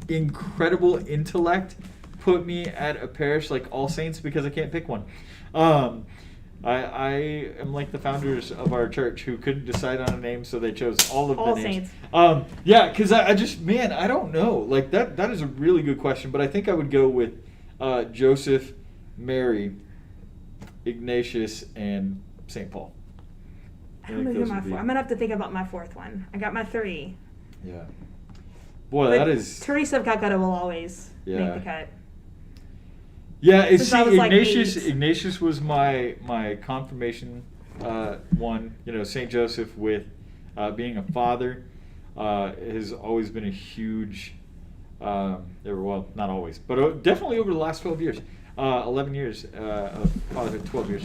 incredible intellect, put me at a parish like All Saints because I can't pick one. I am like the founders of our church who couldn't decide on a name, so they chose all of All the names. Saints. Yeah, because I just, man, I don't know. Like that is a really good question, but I think I would go with Joseph, Mary, Ignatius, and St. Paul. I don't know who my four. I'm gonna have to think about my fourth one. I got my three. Yeah. Boy, But that is. Teresa of Calcutta will always Yeah. make the cut. Yeah, it's Since I was, like, Ignatius. 8. Ignatius was my confirmation one. You know, Saint Joseph with being a father has always been a huge. Well, not always, but definitely over the last 12 years, 11 years of fatherhood, 12 years,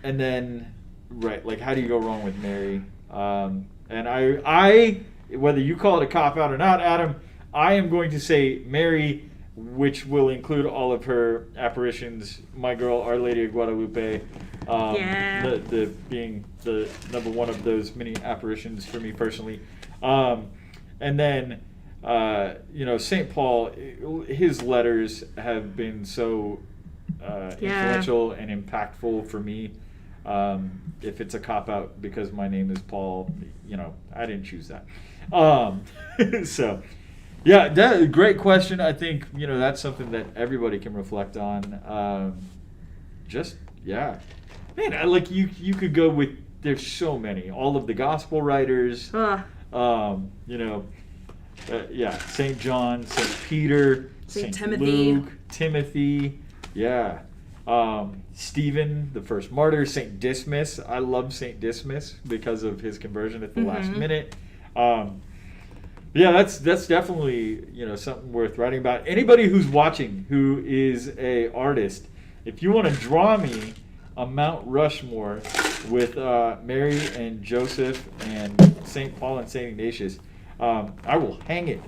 and then right, like how do you go wrong with Mary? And I whether you call it a cop out or not, Adam, I am going to say Mary, which will include all of her apparitions. My girl, Our Lady of Guadalupe, Yeah. the being the number one of those many apparitions for me personally, and then you know, St. Paul, his letters have been so influential and impactful for me. If it's a cop out because my name is Paul, you know, I didn't choose that. So. Yeah, great question. I think, you know, that's something that everybody can reflect on. Just, yeah. Man, like you could go with, there's so many. All of the gospel writers, Ugh. you know, yeah, St. John, St. Peter, Saint St. Timothy. Luke, Timothy, yeah. Stephen, the first martyr, St. Dismas. I love St. Dismas because of his conversion at the last minute. Yeah, that's definitely, you know, something worth writing about. Anybody who's watching who is a artist, if you want to draw me a Mount Rushmore with Mary and Joseph and St. Paul and St. Ignatius, I will hang it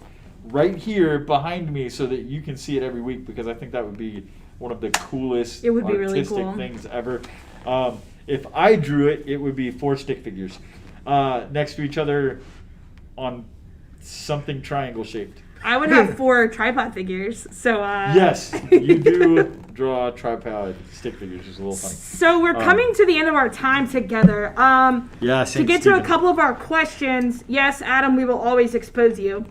right here behind me so that you can see it every week, because I think that would be one of the coolest It would be really artistic cool. things ever. If I drew it, it would be 4 stick figures next to each other on something triangle shaped. I would have 4 tripod figures. So Yes, you do draw tripod stick figures. It's a little funny. So we're coming to the end of our time together. Yeah, To get to a couple of our questions, yes, Adam, we will always expose you.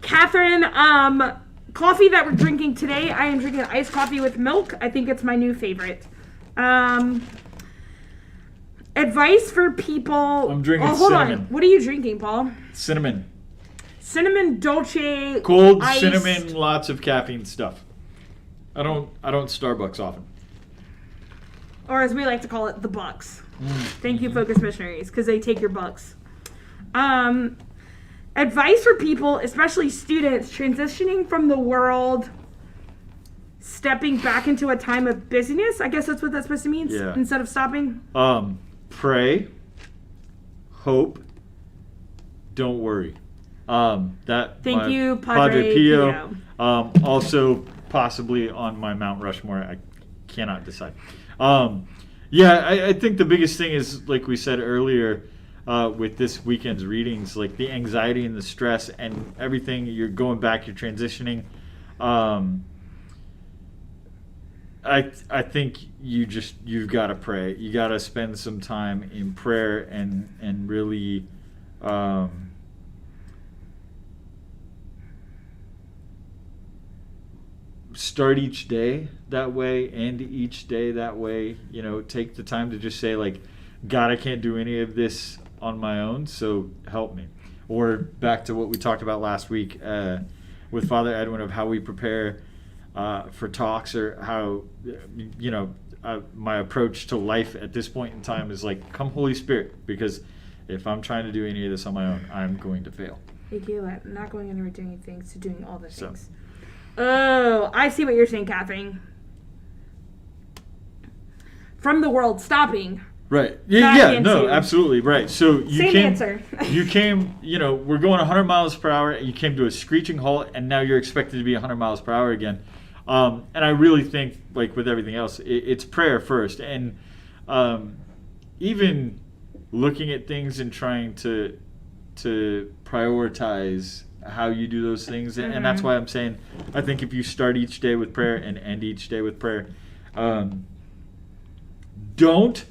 Catherine, coffee that we're drinking today, I am drinking iced coffee with milk. I think it's my new favorite. Advice for people. I'm drinking hold cinnamon. on. What are you drinking, Paul? Cinnamon. Cinnamon dolce. Cold iced. cinnamon, lots of caffeine stuff. I don't Starbucks often. Or as we like to call it, the bucks. Thank you, Focus Missionaries, because they take your bucks. Advice for people, especially students, transitioning from the world, stepping back into a time of busyness. I guess that's what that's supposed to mean. Yeah. Instead of stopping. Pray, hope, don't worry. Thank you, Padre Pio. Also possibly on my Mount Rushmore. I cannot decide. I think the biggest thing is, like we said earlier, with this weekend's readings, like the anxiety and the stress and everything. You're going back, you're transitioning. I think you've got to pray. You got to spend some time in prayer and really start each day that way, end each day that way. Take the time to just say, like, God, I can't do any of this on my own, so help me. Or back to what we talked about last week with Father Edwin, of how we prepare for talks, or how my approach to life at this point in time is like, come Holy Spirit, because if I'm trying to do any of this on my own, I'm going to fail. Thank you. I'm not going anywhere doing things to doing all the things. Oh, I see what you're saying, Catherine. From the world stopping. Right. Yeah, no, absolutely. Right. So you Same answer. You came, we're going 100 miles per hour, and you came to a screeching halt, and now you're expected to be 100 miles per hour again. And I really think, like with everything else, it's prayer first. And even looking at things and trying to prioritize how you do those things. And that's why I'm saying, I think if you start each day with prayer and end each day with prayer, don't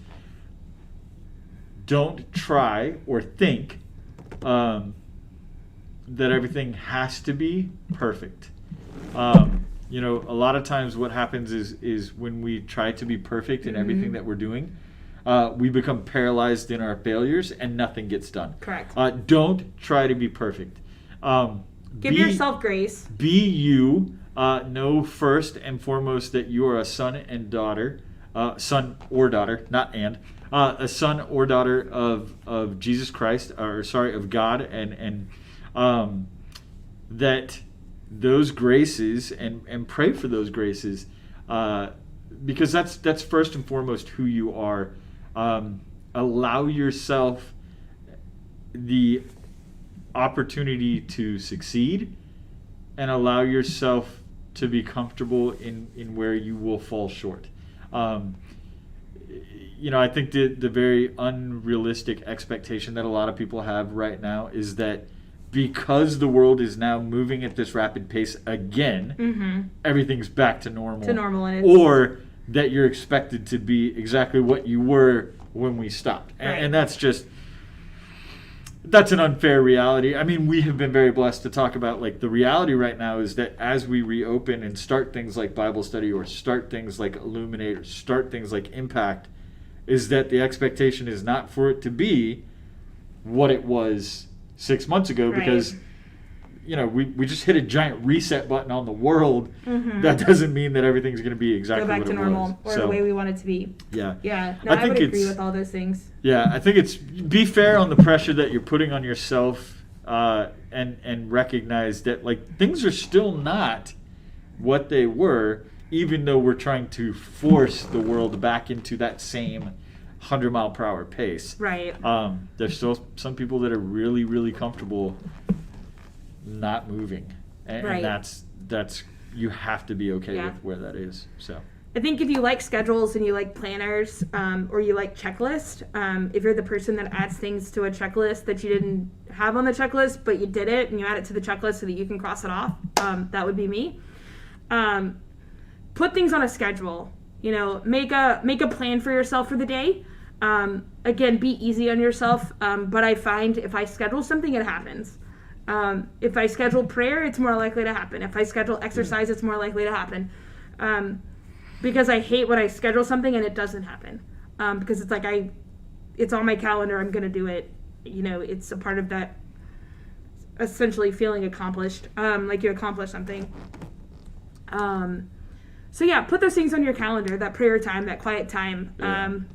try or think that everything has to be perfect. A lot of times what happens is when we try to be perfect in everything that we're doing, we become paralyzed in our failures and nothing gets done. Correct. Don't try to be perfect. Give yourself grace. Be you. Know first and foremost that you are a son and daughter, son or daughter, not and, a son or daughter of Jesus Christ, of God, and that those graces, and pray for those graces, because that's first and foremost who you are. Allow yourself the opportunity to succeed, and allow yourself to be comfortable in where you will fall short. I think the very unrealistic expectation that a lot of people have right now is that because the world is now moving at this rapid pace again, everything's back to normal. Or that you're expected to be exactly what you were when we stopped. Right. And that's an unfair reality. I mean, we have been very blessed to talk about, like, the reality right now is that as we reopen and start things like Bible study, or start things like Illuminate, or start things like Impact, is that the expectation is not for it to be what it was 6 months ago, because we just hit a giant reset button on the world. That doesn't mean that everything's going to be exactly what it was. Go back to normal, or the way we want it to be. Yeah. No, I would agree with all those things. Yeah, I think it's be fair on the pressure that you're putting on yourself, and recognize that, like, things are still not what they were, even though we're trying to force the world back into that same 100-mile-per-hour pace. Right. There's still some people that are really, really comfortable not moving, and that's you have to be okay with where that is. So I think if you like schedules and you like planners, or you like checklists, if you're the person that adds things to a checklist that you didn't have on the checklist but you did it and you add it to the checklist so that you can cross it off, that would be me. Put things on a schedule. Make a plan for yourself for the day. Again, be easy on yourself, but I find if I schedule something, it happens. If I schedule prayer, it's more likely to happen. If I schedule exercise, it's more likely to happen. Because I hate when I schedule something and it doesn't happen. Because it's like it's on my calendar, I'm going to do it. It's a part of that essentially feeling accomplished, like you accomplished something. So yeah, put those things on your calendar, that prayer time, that quiet time.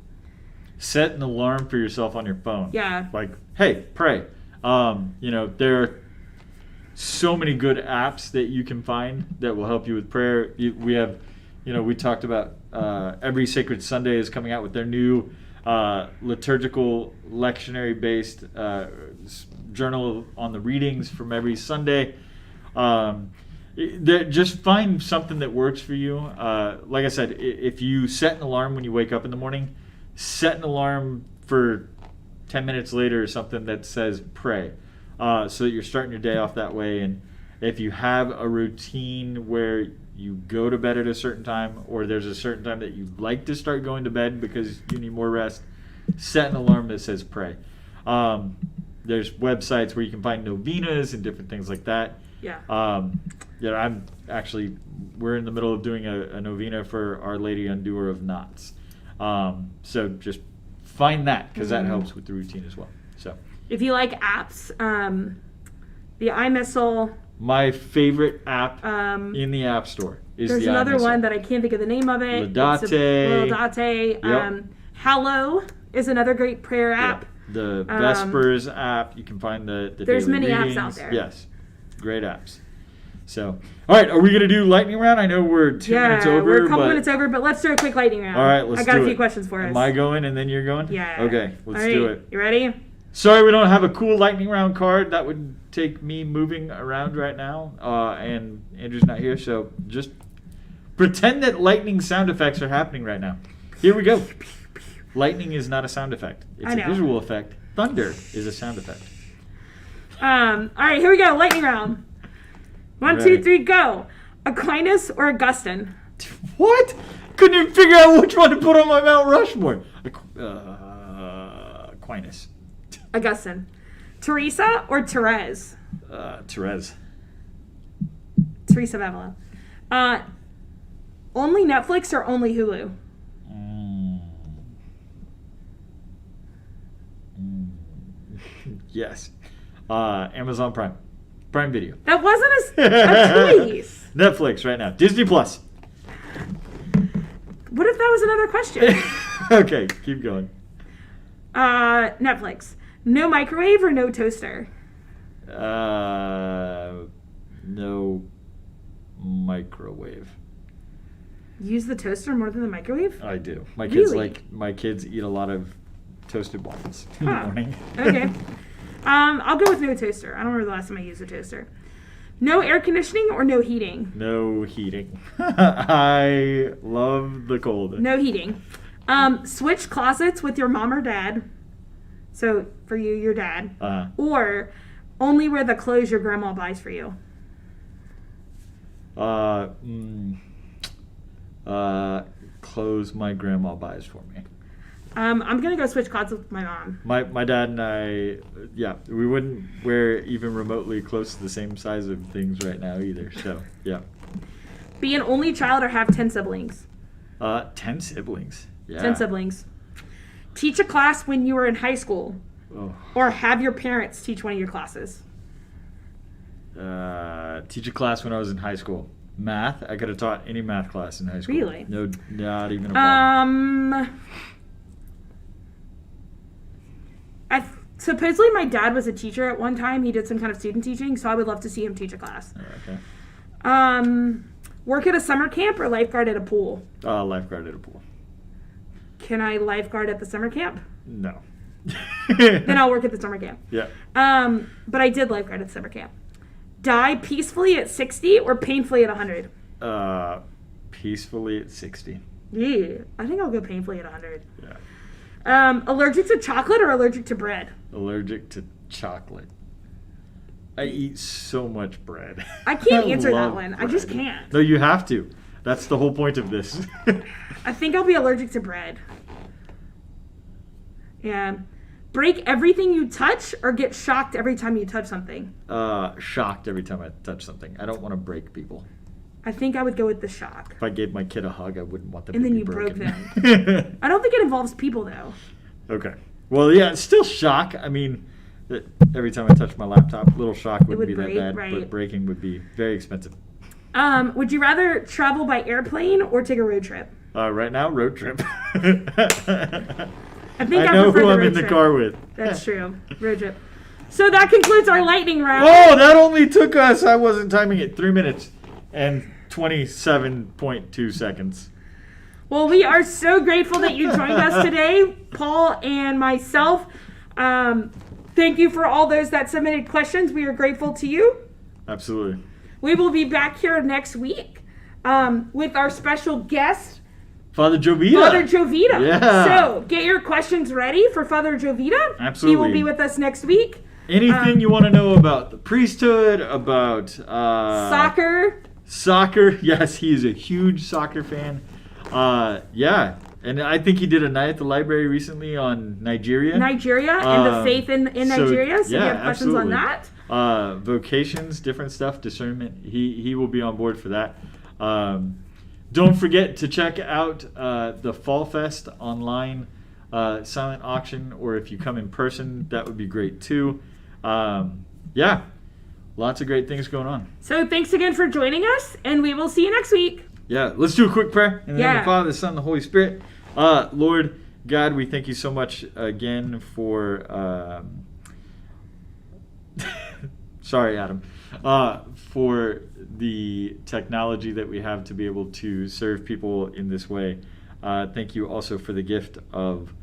Set an alarm for yourself on your phone. Yeah. Like, hey, pray. There are so many good apps that you can find that will help you with prayer. We have, we talked about Every Sacred Sunday is coming out with their new liturgical, lectionary-based journal on the readings from every Sunday. Just find something that works for you. Like I said, if you set an alarm when you wake up in the morning, set an alarm for 10 minutes later or something that says pray, so that you're starting your day off that way. And if you have a routine where you go to bed at a certain time, or there's a certain time that you like to start going to bed because you need more rest, set an alarm that says pray. There's websites where you can find novenas and different things like that. Yeah. We're in the middle of doing a novena for Our Lady Undoer of Knots. So just find that, because that helps with the routine as well. So if you like apps, the iMissal. My favorite app in the App Store is there's the another iMissal. one that I can't think of the name of it. Laudate. Yep. Hallow is another great prayer app. Yep. The Vespers app. You can find the there's daily many readings. apps out there. Yes, great apps. So, all right, are we gonna do lightning round? I know we're 2 minutes over. We're a couple minutes over, but let's do a quick lightning round. All right, let's do it. I got a few questions for us. Am I going and then you're going? Yeah. Okay, let's all right, do it. You ready? Sorry we don't have a cool lightning round card. That would take me moving around right now, and Andrew's not here, so just pretend that lightning sound effects are happening right now. Here we go. Lightning is not a sound effect. It's a visual effect. Thunder is a sound effect. All right, here we go. Lightning round. 1, 2, 3, go. Aquinas or Augustine? What? Couldn't even figure out which one to put on my Mount Rushmore. Aquinas. Augustine. Teresa or Therese? Therese. Teresa of Avila. Only Netflix or only Hulu? Yes. Amazon Prime. Prime Video. That wasn't a choice. Netflix right now. Disney Plus. What if that was another question? Okay, keep going. Netflix. No microwave or no toaster? No microwave. Use the toaster more than the microwave? I do. My Really? kids eat a lot of toasted waffles in the morning. Okay. I'll go with no toaster. I don't remember the last time I used a toaster. No air conditioning or no heating? No heating. I love the cold. No heating. Switch closets with your mom or dad. So for you, your dad. Or only wear the clothes your grandma buys for you. Clothes my grandma buys for me. I'm gonna go switch closets with my mom. My dad and I, we wouldn't wear even remotely close to the same size of things right now either. So yeah. Be an only child or have 10 siblings? 10 siblings. Yeah. 10 siblings. Teach a class when you were in high school. Oh. Or have your parents teach one of your classes? Teach a class when I was in high school. Math. I could have taught any math class in high school. Really? No, not even a problem. Supposedly my dad was a teacher at one time. He did some kind of student teaching, so I would love to see him teach a class. Okay. Work at a summer camp or lifeguard at a pool? Lifeguard at a pool. Can I lifeguard at the summer camp? No. Then I'll work at the summer camp. Yeah. But I did lifeguard at the summer camp. Die peacefully at 60 or painfully at 100? Peacefully at 60. Yeah, I think I'll go painfully at 100. Yeah. Allergic to chocolate or allergic to bread? Allergic to chocolate. I eat so much bread. I can't answer that love one. bread. I just can't. No, you have to. That's the whole point of this. I think I'll be allergic to bread. Yeah. Break everything you touch or get shocked every time you touch something? Shocked every time I touch something. I don't want to break people. I think I would go with the shock. If I gave my kid a hug, I wouldn't want them And to then be you broke broken. them. I don't think it involves people, though. Okay. Well, yeah, it's still shock. I mean, every time I touch my laptop, little shock wouldn't would be break, that bad, right. but breaking would be very expensive. Would you rather travel by airplane or take a road trip? Right now, road trip. I think I know prefer who the I'm road in the trip. car with. That's true. Road trip. So that concludes our lightning round. Oh, that only took us, I wasn't timing it, 3 minutes and 27.2 seconds. Well, we are so grateful that you joined us today, Paul and myself. Thank you for all those that submitted questions. We are grateful to you. Absolutely. We will be back here next week with our special guest, Father Jovita. Father Jovita. Yeah. So get your questions ready for Father Jovita. Absolutely. He will be with us next week. Anything you want to know about the priesthood, about Soccer. Soccer. Yes, he is a huge soccer fan. Yeah. And I think he did a night at the library recently on Nigeria. And the faith in Nigeria. So if you have questions on that. Vocations, different stuff, discernment. He will be on board for that. Don't forget to check out the Fall Fest online silent auction, or if you come in person, that would be great too. Yeah, lots of great things going on. So thanks again for joining us, and we will see you next week. Yeah, let's do a quick prayer. In the name of Yeah. the Father, the Son, and the Holy Spirit. Lord God, we thank you so much again for... sorry, Adam. For the technology that we have to be able to serve people in this way. Thank you also for the gift of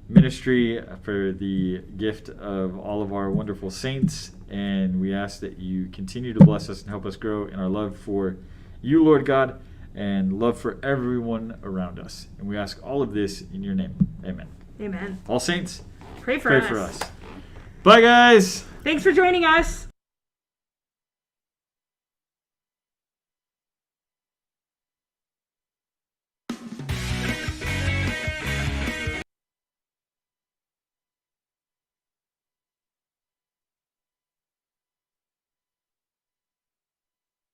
ministry, for the gift of all of our wonderful saints, and we ask that you continue to bless us and help us grow in our love for you, Lord God, and love for everyone around us. And we ask all of this in your name. Amen. Amen. All saints, Pray for pray us. for us. Bye, guys. Thanks for joining us.